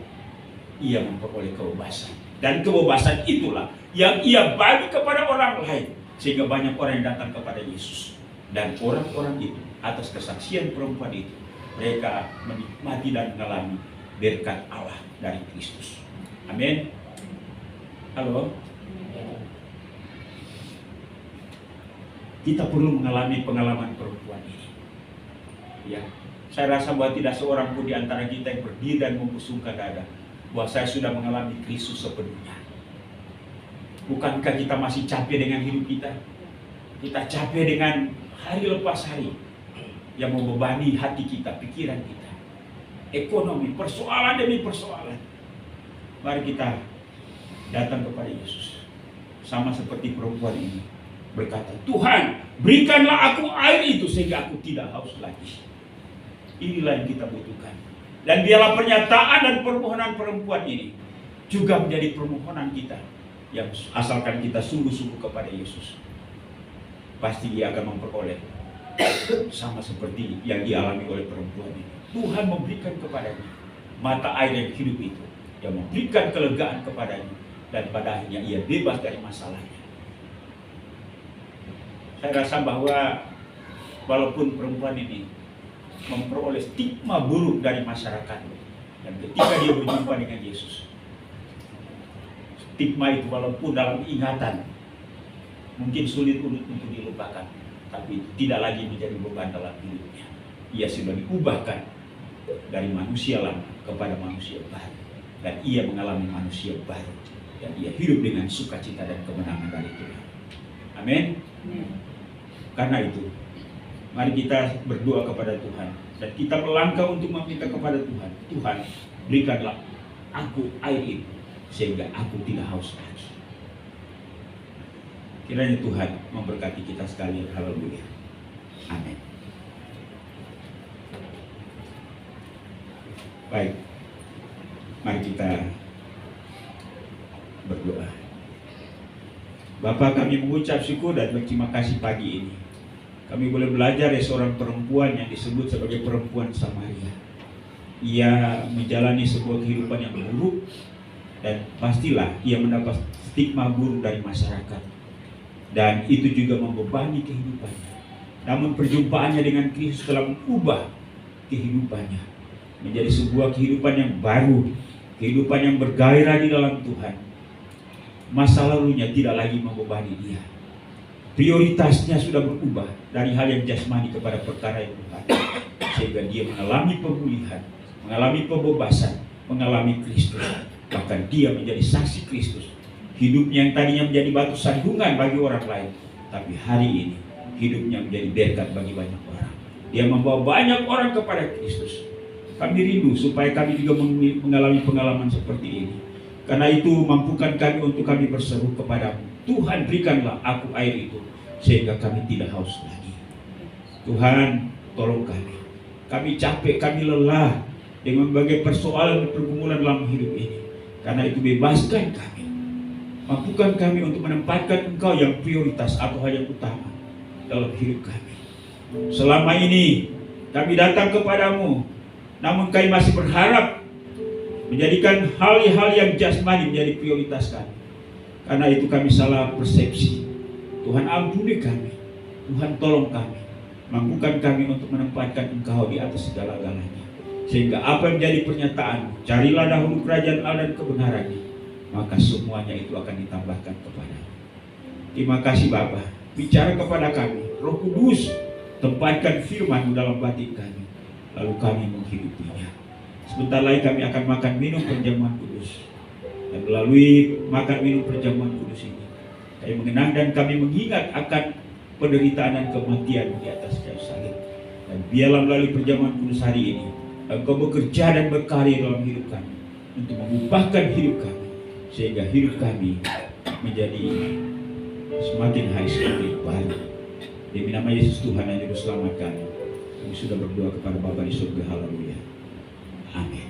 ia memperoleh kebebasan, dan kebebasan itulah yang ia bagi kepada orang lain, sehingga banyak orang yang datang kepada Yesus. Dan orang-orang itu atas kesaksian perempuan itu, mereka menikmati dan mengalami berkat Allah dari Kristus. Amin. Halo. Kita perlu mengalami pengalaman perempuan ini. Ya, saya rasa bahwa tidak seorang pun di antara kita yang berdiri dan membusungkan dada bahwa saya sudah mengalami Kristus sepenuhnya. Bukankah kita masih capek dengan hidup kita? Kita capek dengan hari lepas hari yang membebani hati kita, pikiran kita, ekonomi, persoalan demi persoalan. Mari kita datang kepada Yesus, sama seperti perempuan ini berkata, Tuhan, berikanlah aku air itu sehingga aku tidak haus lagi. Inilah yang kita butuhkan. Dan biarlah pernyataan dan permohonan perempuan ini juga menjadi permohonan kita, yang asalkan kita sungguh-sungguh kepada Yesus, pasti dia akan memperoleh sama seperti yang dialami oleh perempuan ini. Tuhan memberikan kepadanya mata air yang hidup itu, yang memberikan kelegaan kepadanya, dan pada akhirnya ia bebas dari masalahnya. Saya rasa bahwa walaupun perempuan ini memperoleh stigma buruk dari masyarakat, dan ketika dia berjumpa dengan Yesus, stigma itu walaupun dalam ingatan mungkin sulit untuk dilupakan, tapi tidak lagi menjadi beban dalam hidupnya. Ia sudah diubahkan dari manusia lama kepada manusia baru, dan ia mengalami manusia baru, dan ia hidup dengan sukacita dan kemenangan dari Tuhan. Amin. Karena itu, mari kita berdoa kepada Tuhan, dan kita melangkah untuk meminta kepada Tuhan, Tuhan, berikanlah aku air itu sehingga aku tidak haus lagi. Kiranya Tuhan memberkati kita sekalian. Haleluya. Amin. Baik, mari kita berdoa. Bapa, kami mengucap syukur dan berterima kasih pagi ini. Kami boleh belajar dari seorang perempuan yang disebut sebagai perempuan Samaria. Ia menjalani sebuah kehidupan yang buruk, dan pastilah ia mendapat stigma buruk dari masyarakat. Dan itu juga membebani kehidupannya. Namun perjumpaannya dengan Kristus telah mengubah kehidupannya menjadi sebuah kehidupan yang baru, kehidupan yang bergairah di dalam Tuhan. Masa lalunya tidak lagi membebani dia. Prioritasnya sudah berubah dari hal yang jasmani kepada perkara yang Tuhan, sehingga dia mengalami pemulihan, mengalami pembebasan, mengalami Kristus. Bahkan dia menjadi saksi Kristus. Hidupnya yang tadinya menjadi batu sandungan bagi orang lain, tapi hari ini hidupnya menjadi berkat bagi banyak orang. Dia membawa banyak orang kepada Kristus. Kami rindu supaya kami juga mengalami pengalaman seperti ini. Karena itu mampukan kami untuk kami berseru kepadamu, Tuhan, berikanlah aku air itu sehingga kami tidak haus lagi. Tuhan, tolong kami. Kami capek, kami lelah dengan berbagai persoalan dan pergumulan dalam hidup ini. Karena itu bebaskan kami. Mampukan kami untuk menempatkan Engkau yang prioritas atau hal yang utama dalam hidup kami. Selama ini kami datang kepadamu, namun kami masih berharap menjadikan hal-hal yang jasmani menjadi prioritas kami. Karena itu kami salah persepsi. Tuhan, ampuni kami. Tuhan, tolong kami. Mampukan kami untuk menempatkan Engkau di atas segala-galanya. Sehingga apa yang menjadi pernyataan, carilah dahulu kerajaan Allah dan kebenarannya, maka semuanya itu akan ditambahkan kepadamu. Terima kasih Bapa. Bicara kepada kami, Roh Kudus, tempatkan firman-Mu dalam batin kami, lalu kami menghidupinya. Sebentar lagi kami akan makan minum perjamuan kudus, dan melalui makan minum perjamuan kudus ini, kami mengenang dan kami mengingat akan penderitaan dan kematian di atas kayu salib. Dan biarlah melalui perjamuan kudus hari ini, Engkau bekerja dan berkarya dalam hidup kami untuk mengubahkan hidup kami, sehingga hidup kami menjadi semakin hari semakin baru. Demi nama Yesus Tuhan yang Juru Selamat kami sudah berdoa kepada Bapa di surga. Haleluya. Amin.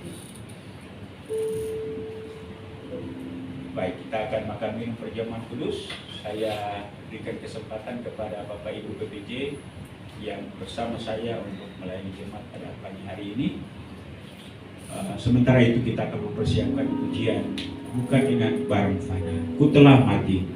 Baik, kita akan makan minum perjamuan kudus. Saya berikan kesempatan kepada Bapak Ibu PPJ yang bersama saya untuk melayani jemaat pada pagi hari ini. Sementara itu kita akan mempersiapkan pujian bukan dengan barang fana. Ku telah mati.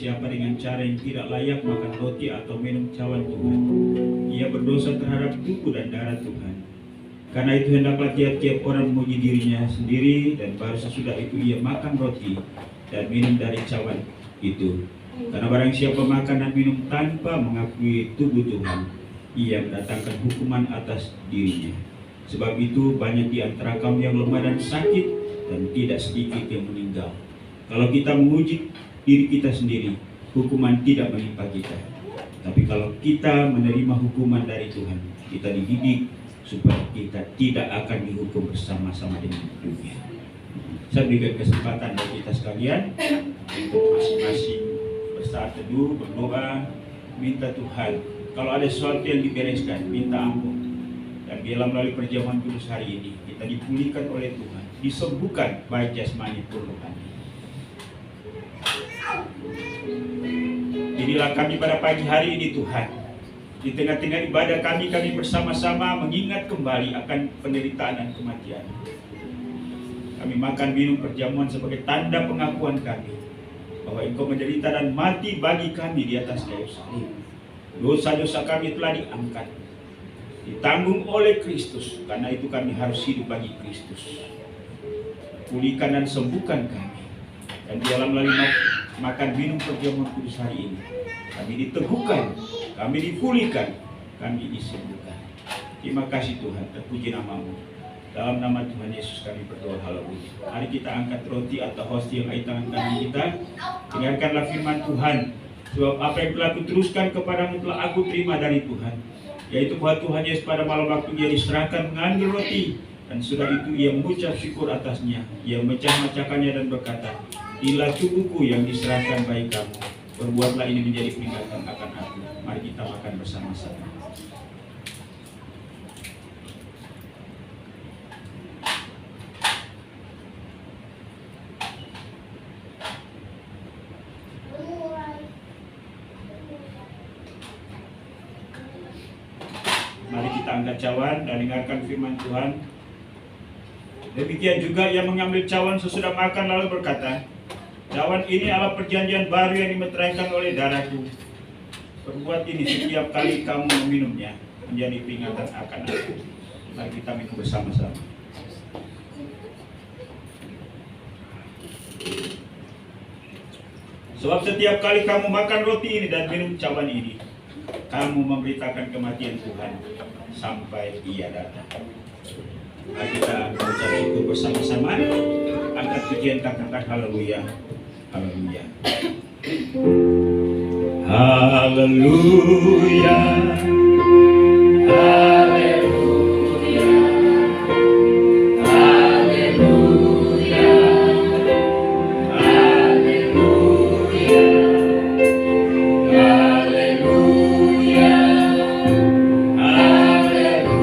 siapa dengan cara yang tidak layak makan roti atau minum cawan Tuhan, ia berdosa terhadap tubuh dan darah Tuhan. Karena itu hendaklah tiap-tiap orang memuji dirinya sendiri, dan baru sesudah itu ia makan roti dan minum dari cawan itu. Karena barang siapa makan dan minum tanpa mengakui tubuh Tuhan, ia mendatangkan hukuman atas dirinya. Sebab itu banyak di antara kamu yang lemah dan sakit, dan tidak sedikit yang meninggal. Kalau kita menguji diri kita sendiri, hukuman tidak menimpa kita. Tapi kalau kita menerima hukuman dari Tuhan, kita dididik supaya kita tidak akan dihukum bersama-sama dengan dunia. Saya berikan kesempatan bagi kita sekalian untuk masing-masing bersaat teduh, berdoa, minta Tuhan. Kalau ada sesuatu yang dibereskan, minta ampun. Dan biarlah melalui perjamuan kudus hari ini kita dipulihkan oleh Tuhan, disembuhkan baik jasmani maupun rohani. Inilah kami pada pagi hari ini Tuhan. Di tengah-tengah ibadah kami bersama-sama mengingat kembali akan penderitaan dan kematian. Kami makan minum perjamuan sebagai tanda pengakuan kami bahwa Engkau menderita dan mati bagi kami di atas kayu salib. Dosa-dosa kami telah diangkat, ditanggung oleh Kristus. Karena itu kami harus hidup bagi Kristus. Pulihkan dan sembuhkan kami. Dan biarlah melalui makan minum perjamuan kudus hari ini, kami diteguhkan, kami dipulihkan, kami disembuhkan. Terima kasih Tuhan, terpuji nama-Mu. Dalam nama Tuhan Yesus kami berdoa, haleluya. Mari kita angkat roti atau hostia yang ada di tangan kanan kita. Dengarkanlah firman Tuhan. Sebab apa yang telah kuteruskan kepadamu telah aku terima dari Tuhan, yaitu bahwa Tuhan Yesus pada malam waktu Dia diserahkan mengambil roti, dan sudah itu Ia mengucap syukur atasnya. Ia memecah-mecahkannya dan berkata, inilah tubuhku yang diserahkan bagi kamu. Perbuatlah ini menjadi peringatan akan aku. Mari kita makan bersama-sama. Mari kita angkat cawan dan dengarkan firman Tuhan. Demikian juga Ia mengambil cawan sesudah makan lalu berkata, cawan ini adalah perjanjian baru yang dimeteraikan oleh darahku. Perbuat ini setiap kali kamu meminumnya, menjadi peringatan akan aku. Mari kita minum bersama-sama. Sebab setiap kali kamu makan roti ini dan minum cawan ini, kamu memberitakan kematian Tuhan sampai Ia datang. Mari kita mengucap syukur bersama-sama. Angkat pujian, katakan haleluya. Haleluya. Haleluya. Haleluya. Haleluya. Haleluya. Haleluya. Haleluya.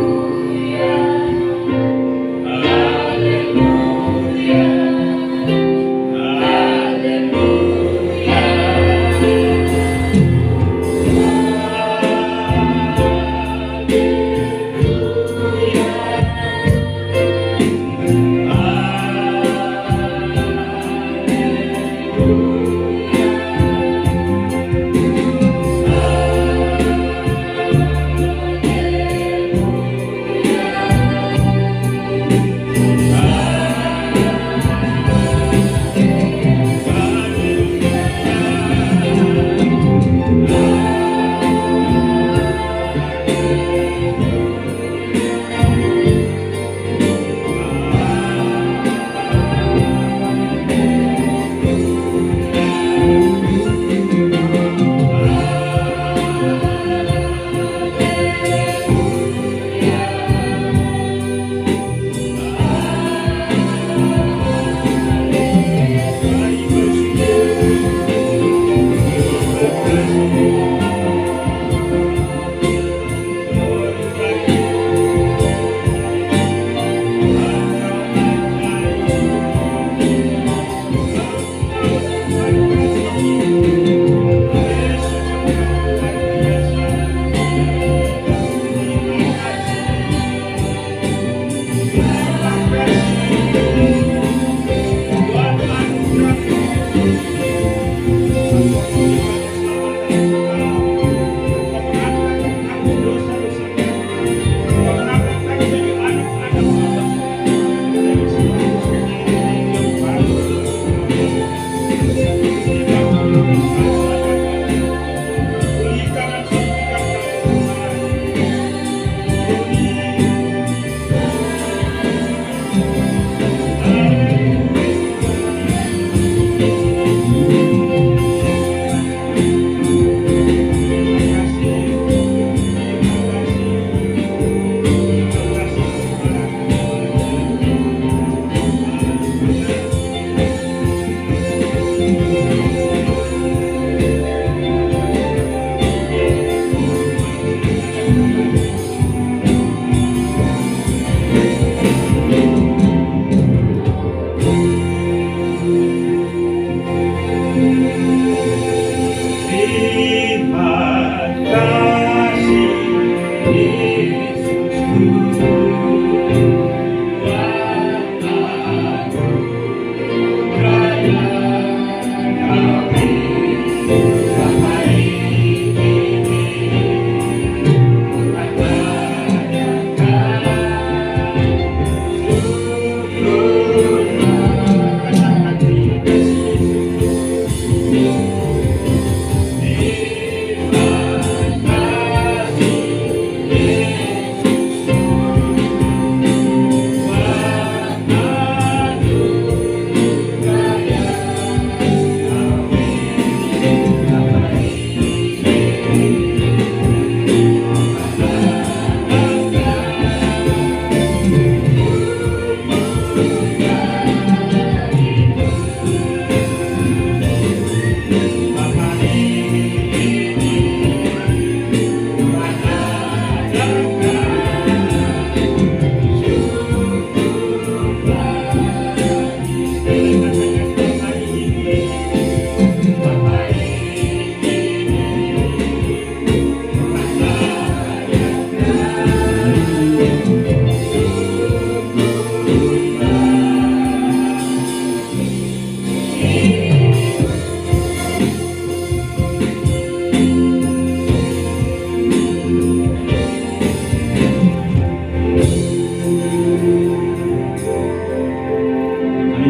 Haleluya.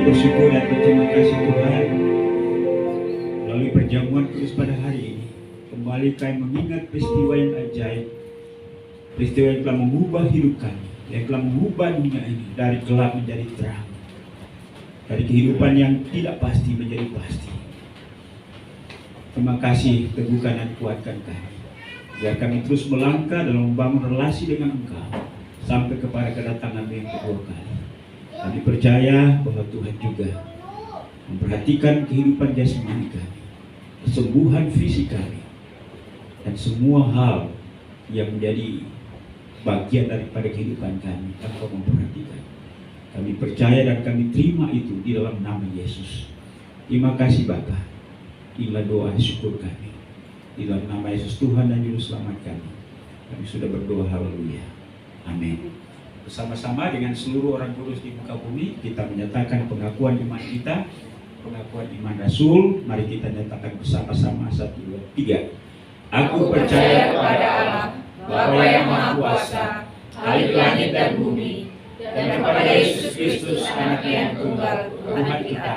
bersyukur dan berterima kasih Tuhan. Melalui perjamuan kudus pada hari ini, kembali kami mengingat peristiwa yang ajaib, peristiwa yang telah mengubah hidup kami. yang telah mengubah dunia ini dari gelap menjadi terang, dari kehidupan yang tidak pasti menjadi pasti. Terima kasih, teguhkan dan kuatkan kami, biar kami terus melangkah dalam membangun relasi dengan Engkau sampai kepada kedatangan yang kedua kali. Kami percaya bahwa Tuhan juga memperhatikan kehidupan jasmani kami, kesembuhan fisik kami, dan semua hal yang menjadi bagian daripada kehidupan kami. Engkau memperhatikan. Kami percaya dan kami terima itu di dalam nama Yesus. Terima kasih Bapa. Inilah doa syukur kami. Di dalam nama Yesus Tuhan dan Juru Selamat kami. Kami sudah berdoa, haleluya. Amin. Bersama-sama dengan seluruh orang kudus di muka bumi, kita menyatakan pengakuan iman kita, pengakuan iman Rasul. Mari kita nyatakan bersama-sama, 1, 2, 3. Aku percaya kepada Allah, Bapa yang Maha Kuasa, Khalik langit dan bumi, dan kepada Yesus Kristus, Anaknya yang tunggal, Tuhan kita,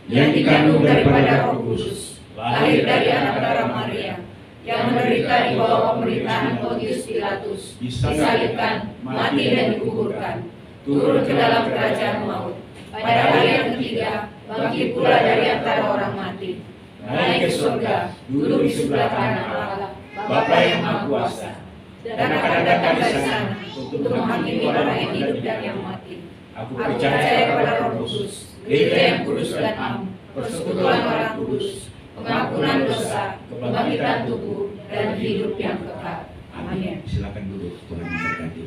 yang dikandung daripada Roh Kudus, lahir dari anak darah Maria, yang menderita di bawah pemerintahan Pontius Pilatus, disalibkan, mati dan dikuburkan, turun ke dalam kerajaan maut. Pada hari yang ketiga, bangkit pula dari antara orang mati, naik ke surga, duduk di sebelah kanan Allah, Bapa yang Maha Kuasa, dan akan datang dari sana untuk menghakimi orang yang hidup dan yang mati. Aku percaya kepada Roh Kudus, Gereja yang kudus dan am, persekutuan orang kudus, pengampunan dosa, kebangkitan tubuh, dan hidup yang kekal. Amin. Silakan duduk, Tuhan memberkati.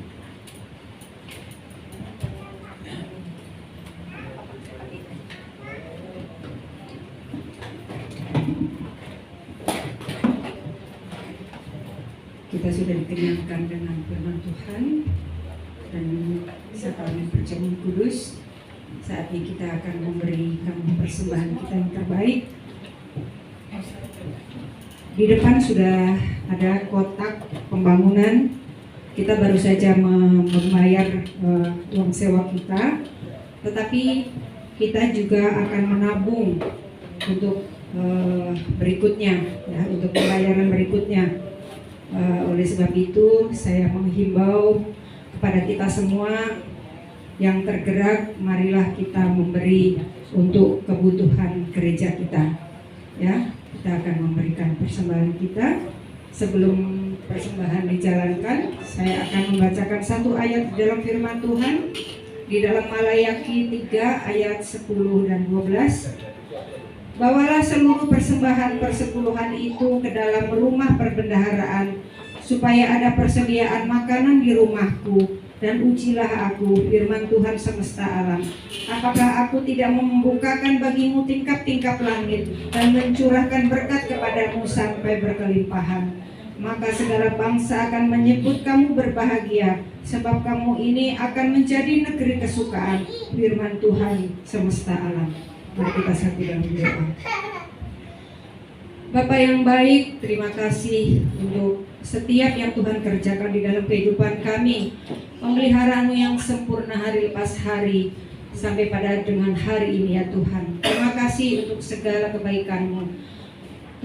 Kita sudah dikenyangkan dengan firman Tuhan dan sakramen perjamuan kudus. Saatnya kita akan memberikan persembahan kita yang terbaik. Di depan sudah ada kotak pembangunan. Kita baru saja membayar uang sewa kita, tetapi kita juga akan menabung untuk berikutnya, ya, untuk pembayaran berikutnya. Oleh sebab itu saya menghimbau kepada kita semua yang tergerak, marilah kita memberi untuk kebutuhan gereja kita. Ya, kita akan memberikan persembahan kita. Sebelum persembahan dijalankan, saya akan membacakan satu ayat dalam firman Tuhan di dalam Malayaki 3 ayat 10 dan 12. Bawalah seluruh persembahan persepuluhan itu ke dalam rumah perbendaharaan, supaya ada persediaan makanan di rumahku, dan ujilah aku, firman Tuhan semesta alam. Apakah aku tidak membukakan bagimu tingkap-tingkap langit dan mencurahkan berkat kepadamu sampai berkelimpahan? Maka segala bangsa akan menyebut kamu berbahagia, sebab kamu ini akan menjadi negeri kesukaan, firman Tuhan semesta alam. Mari kita satu dalam doa. Bapak yang baik, terima kasih untuk setiap yang Tuhan kerjakan di dalam kehidupan kami. Pemeliharaanmu yang sempurna hari lepas hari sampai pada dengan hari ini ya Tuhan. Terima kasih untuk segala kebaikan-Mu.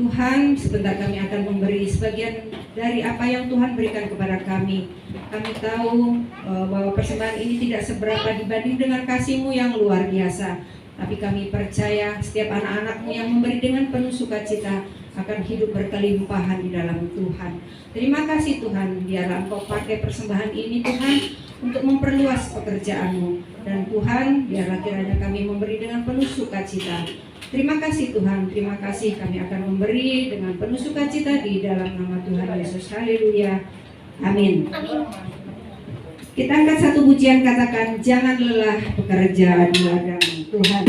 Tuhan, sebentar kami akan memberi sebagian dari apa yang Tuhan berikan kepada kami. Kami tahu bahwa persembahan ini tidak seberapa dibanding dengan kasih-Mu yang luar biasa. Tapi kami percaya setiap anak-anak-Mu yang memberi dengan penuh sukacita akan hidup berkelimpahan di dalam Tuhan. Terima kasih Tuhan, biarlah Engkau pakai persembahan ini Tuhan untuk memperluas pekerjaan-Mu. Dan Tuhan, biarlah kiranya kami memberi dengan penuh sukacita. Terima kasih Tuhan, terima kasih kami akan memberi dengan penuh sukacita di dalam nama Tuhan Yesus. Haleluya. Amin. Kita angkat satu pujian, katakan jangan lelah bekerja di ladang Tuhan.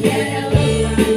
Tiada lelah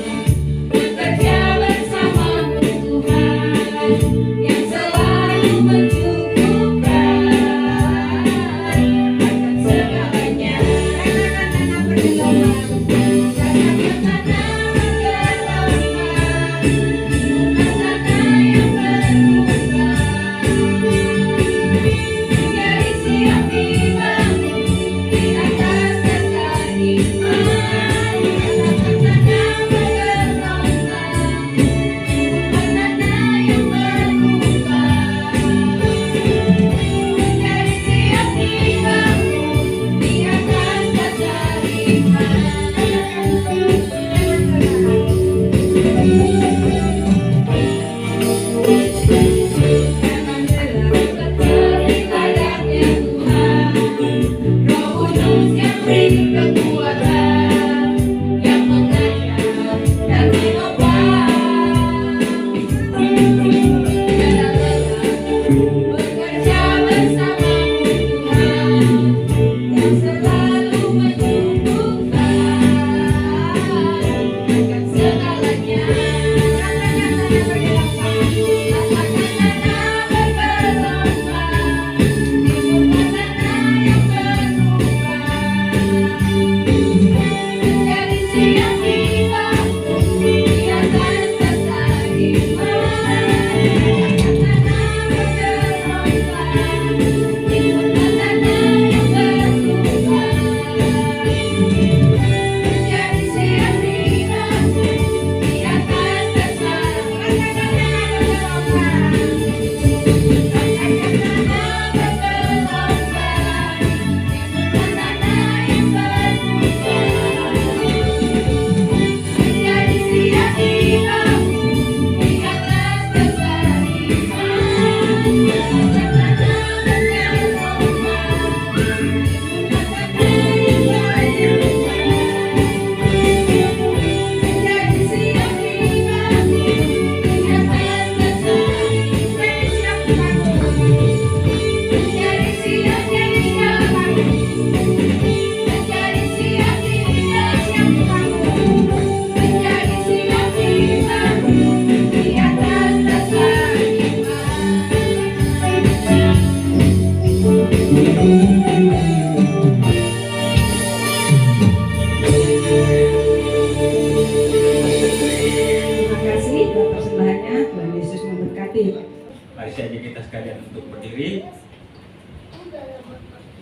Mari saja kita sekalian untuk berdiri.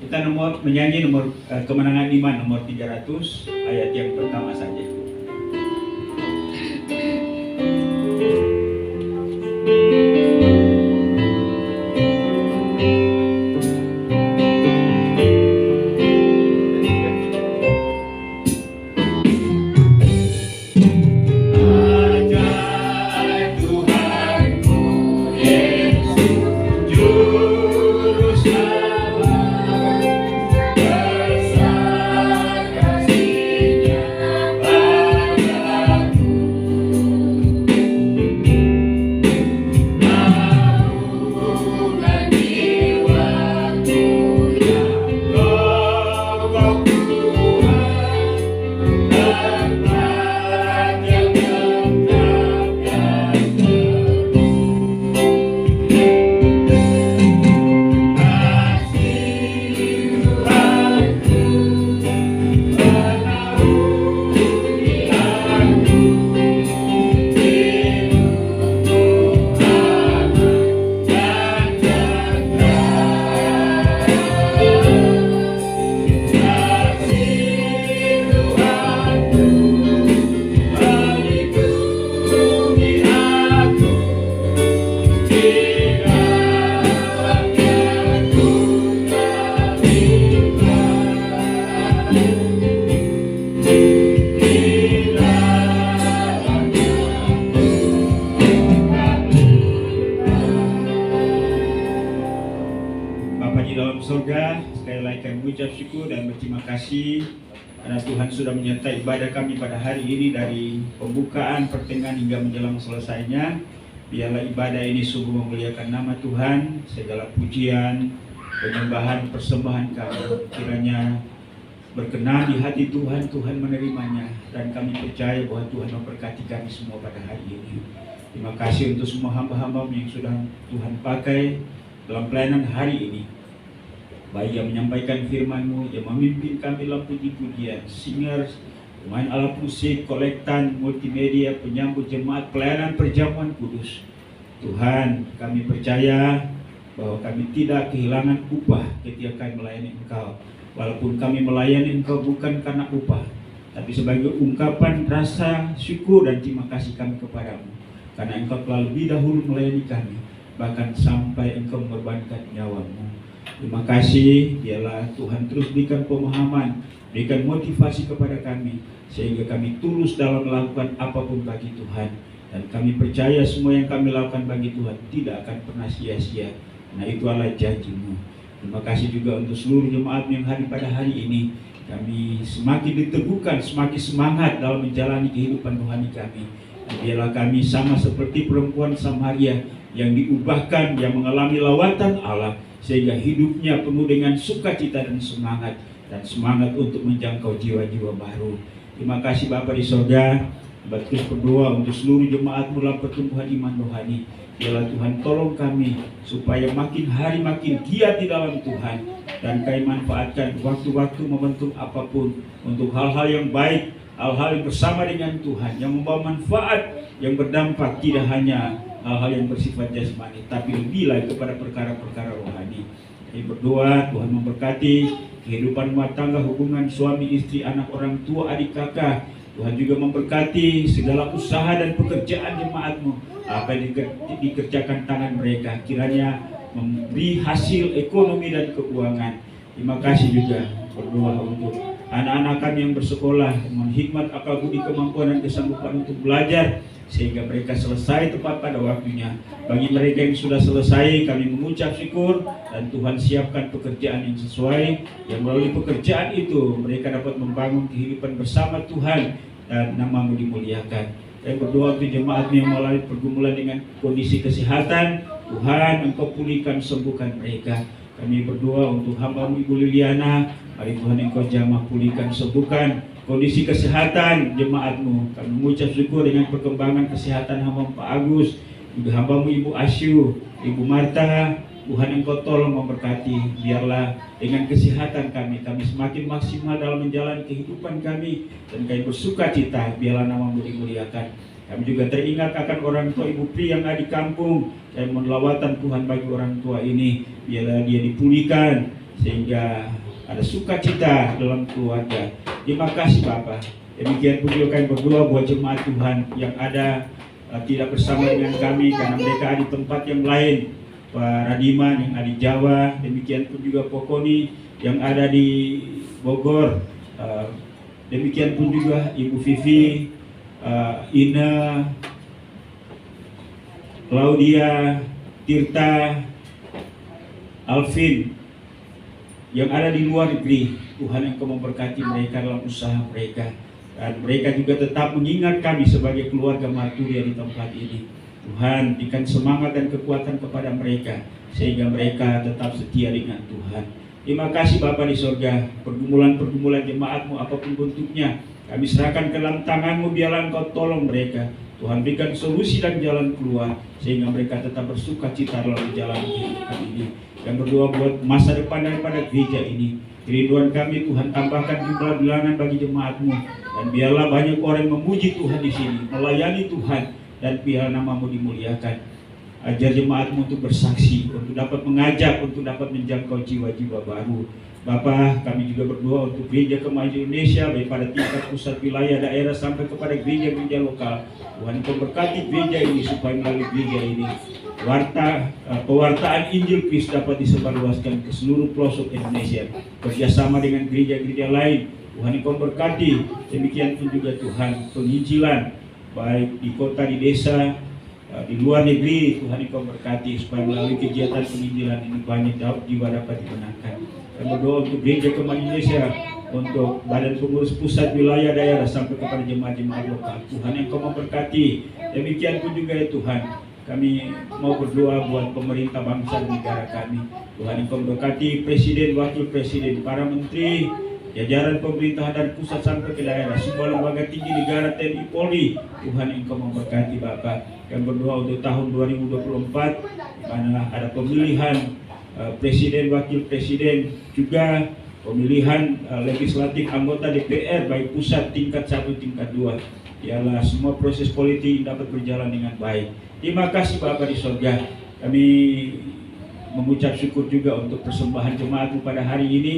Kita menyanyi Kemenangan Iman nomor 300 ayat yang pertama saja. Surga, sekali lagi kami mengucap syukur dan berterima kasih karena Tuhan sudah menyertai ibadah kami pada hari ini dari pembukaan, pertengahan hingga menjelang selesainya. Biarlah ibadah ini sungguh memuliakan nama Tuhan, segala pujian, penyembahan, persembahan kami kiranya berkenan di hati Tuhan, Tuhan menerimanya, dan kami percaya bahwa Tuhan memberkati kami semua pada hari ini. Terima kasih untuk semua hamba-hamba yang sudah Tuhan pakai dalam pelayanan hari ini, baik yang menyampaikan firman-Mu, yang memimpin kami dalam puji-pujian, singers, pemain alat musik, kolektan, multimedia, penyambut jemaat, pelayanan perjamuan kudus. Tuhan, kami percaya bahwa kami tidak kehilangan upah ketika kami melayani Engkau. Walaupun kami melayani Engkau bukan karena upah, tapi sebagai ungkapan rasa syukur dan terima kasih kami kepadamu, karena Engkau telah lebih dahulu melayani kami, bahkan sampai Engkau mengorbankan nyawa-Mu. Terima kasih, biarlah Tuhan terus berikan pemahaman, berikan motivasi kepada kami, sehingga kami tulus dalam melakukan apapun bagi Tuhan. Dan kami percaya semua yang kami lakukan bagi Tuhan tidak akan pernah sia-sia, karena itu adalah janji-Mu. Terima kasih juga untuk seluruh jemaat yang hadir pada hari ini, Kami semakin diteguhkan, semakin semangat dalam menjalani kehidupan rohani kami. Dan biarlah kami sama seperti perempuan Samaria yang diubahkan, yang mengalami lawatan Allah, sehingga hidupnya penuh dengan sukacita dan semangat untuk menjangkau jiwa-jiwa baru. Terima kasih Bapa di sorga. Terus berdoa untuk seluruh jemaat dalam pertumbuhan iman rohani. Biarlah Tuhan tolong kami supaya makin hari makin giat di dalam Tuhan, dan kami manfaatkan waktu-waktu momentum apapun untuk hal-hal yang baik, hal-hal yang bersama dengan Tuhan, yang membawa manfaat, yang berdampak tidak hanya hal-hal yang bersifat jasmani, tapi lebih lagi kepada perkara-perkara rohani. Kami berdoa Tuhan memberkati kehidupan rumah tangga, hubungan suami istri, anak orang tua, adik kakak. Tuhan juga memberkati segala usaha dan pekerjaan jemaat-Mu, apa yang dikerjakan tangan mereka, kiranya memberi hasil ekonomi dan keuangan. Terima kasih juga berdoa untuk anak-anak kami yang bersekolah, menghikmat akal budi, kemampuan dan kesanggupan untuk belajar, sehingga mereka selesai tepat pada waktunya. Bagi mereka yang sudah selesai, kami mengucap syukur, dan Tuhan siapkan pekerjaan yang sesuai, yang melalui pekerjaan itu mereka dapat membangun kehidupan bersama Tuhan dan nama-Mu dimuliakan. Saya berdoa untuk jemaat yang melalui pergumulan dengan kondisi kesehatan, Tuhan Engkau pulihkan, sembuhkan mereka. Kami berdoa untuk hamba-Mu Ibu Liliana, mari Tuhan Engkau jamah pulihkan, sembuhkan kondisi kesehatan jemaat-Mu. Kami mengucap syukur dengan perkembangan kesehatan hamba Pak Agus, juga hamba-Mu Ibu Asyu, Ibu Marta. Tuhan Engkau tolong memberkati. Biarlah dengan kesehatan kami semakin maksimal dalam menjalani kehidupan kami, dan kami bersuka cita. Biarlah nama-Mu dimuliakan. Kami juga teringat akan orang tua Ibu Pri yang ada di kampung. Kami mohon lawatan Tuhan bagi orang tua ini. Biarlah dia dipulihkan, sehingga ada sukacita dalam keluarga. Terima kasih Bapa. Demikian pun juga kami berdoa buat jemaat Tuhan yang ada tidak bersama dengan kami karena mereka ada di tempat yang lain. Pak Radiman yang ada di Jawa, demikian pun juga Pokoni yang ada di Bogor, demikian pun juga Ibu Vivi, Ina, Claudia, Tirta, Alvin yang ada di luar negeri. Tuhan Engkau memberkati mereka dalam usaha mereka, dan mereka juga tetap mengingat kami sebagai keluarga Marturia di tempat ini. Tuhan berikan semangat dan kekuatan kepada mereka, sehingga mereka tetap setia dengan Tuhan. Terima kasih Bapa di sorga. Pergumulan-pergumulan jemaat-Mu apapun bentuknya, kami serahkan ke dalam tangan-Mu. Biarlah Engkau tolong mereka. Tuhan berikan solusi dan jalan keluar, sehingga mereka tetap bersuka cita dalam menjalani kehidupan ini. Dan berdoa buat masa depan daripada gereja ini. Kerinduan kami Tuhan, tambahkan jumlah bilangan bagi jemaat-Mu, dan biarlah banyak orang memuji Tuhan di sini, melayani Tuhan, dan biar nama-Mu dimuliakan. Ajar jemaat-Mu untuk bersaksi, untuk dapat mengajak, untuk dapat menjangkau jiwa-jiwa baru. Bapa, kami juga berdoa untuk Gereja Kemajuan Indonesia, baik pada tingkat pusat, wilayah, daerah, sampai kepada gereja-gereja lokal. Tuhan Engkau berkati gereja ini, supaya melalui gereja ini pewartaan Injil Kristus dapat disebarluaskan ke seluruh pelosok Indonesia, kerjasama dengan gereja-gereja lain. Tuhan Engkau berkati. Demikian pun juga Tuhan penginjilan, baik di kota, di desa, di luar negeri. Tuhan Engkau berkati, supaya melalui kegiatan penginjilan ini banyak jiwa dapat dimenangkan. Dan berdoa untuk Gereja Kemajuan Indonesia, untuk badan pengurus pusat, wilayah, daerah, sampai kepada jemaat-jemaat lokal. Tuhan Engkau memberkati. Demikian pun juga ya Tuhan, kami mau berdoa buat pemerintah bangsa dan negara kami. Tuhan Engkau memberkati Presiden, Wakil Presiden, para menteri, jajaran pemerintah dan pusat sampai ke daerah, semua lembaga tinggi negara, TNI, Polri. Tuhan Engkau memberkati Bapa. Kami berdoa untuk tahun 2024, di mana ada pemilihan Presiden, Wakil Presiden, juga pemilihan legislatif anggota DPR, baik pusat tingkat 1, tingkat 2. Biarlah semua proses politik dapat berjalan dengan baik. Terima kasih Bapa di sorga. Kami mengucap syukur juga untuk persembahan jemaat-Mu pada hari ini.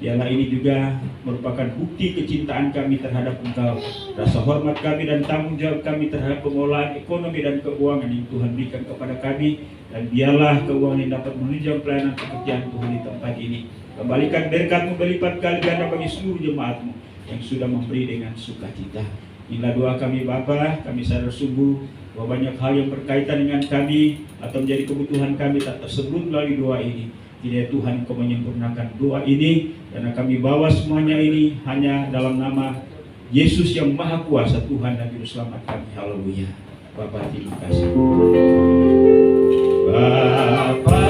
Biarlah ini juga merupakan bukti kecintaan kami terhadap Engkau, rasa hormat kami dan tanggung jawab kami terhadap pengelolaan ekonomi dan keuangan yang Tuhan berikan kepada kami. Dan biarlah keuangan yang dapat menunjang pelayanan pekerjaan Tuhan di tempat ini. Kembalikan berkat-Mu berlipat kali ganda bagi seluruh jemaat-Mu yang sudah memberi dengan sukacita. Inilah doa kami Bapa. Kami sadar sungguh bahwa banyak hal yang berkaitan dengan kami atau menjadi kebutuhan kami tak tersebut melalui doa ini. Kiranya Tuhan Engkau menyempurnakan doa ini, karena kami bawa semuanya ini hanya dalam nama Yesus yang Maha Kuasa, Tuhan dan Juru Selamat kami. Haleluya. Bapa, terima kasih. Bapa,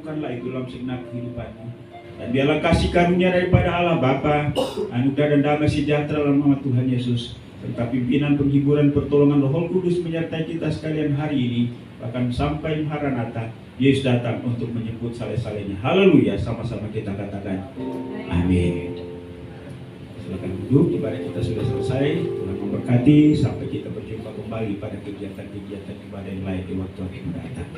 lakukanlah itu dalam segenap kehidupanmu. Dan biarlah kasih karunia daripada Allah Bapa, anugerah dan damai sejahtera dalam nama Tuhan Yesus, serta pimpinan, penghiburan, pertolongan Roh Kudus menyertai kita sekalian hari ini, bahkan sampai Maranatha, Yesus datang untuk menyebut saleh-salehnya. Haleluya, sama-sama kita katakan amin. Silakan duduk, ibadah kita sudah selesai. Tuhan memberkati, sampai kita berjumpa kembali pada kegiatan-kegiatan ibadah yang lain di waktu yang mendatang.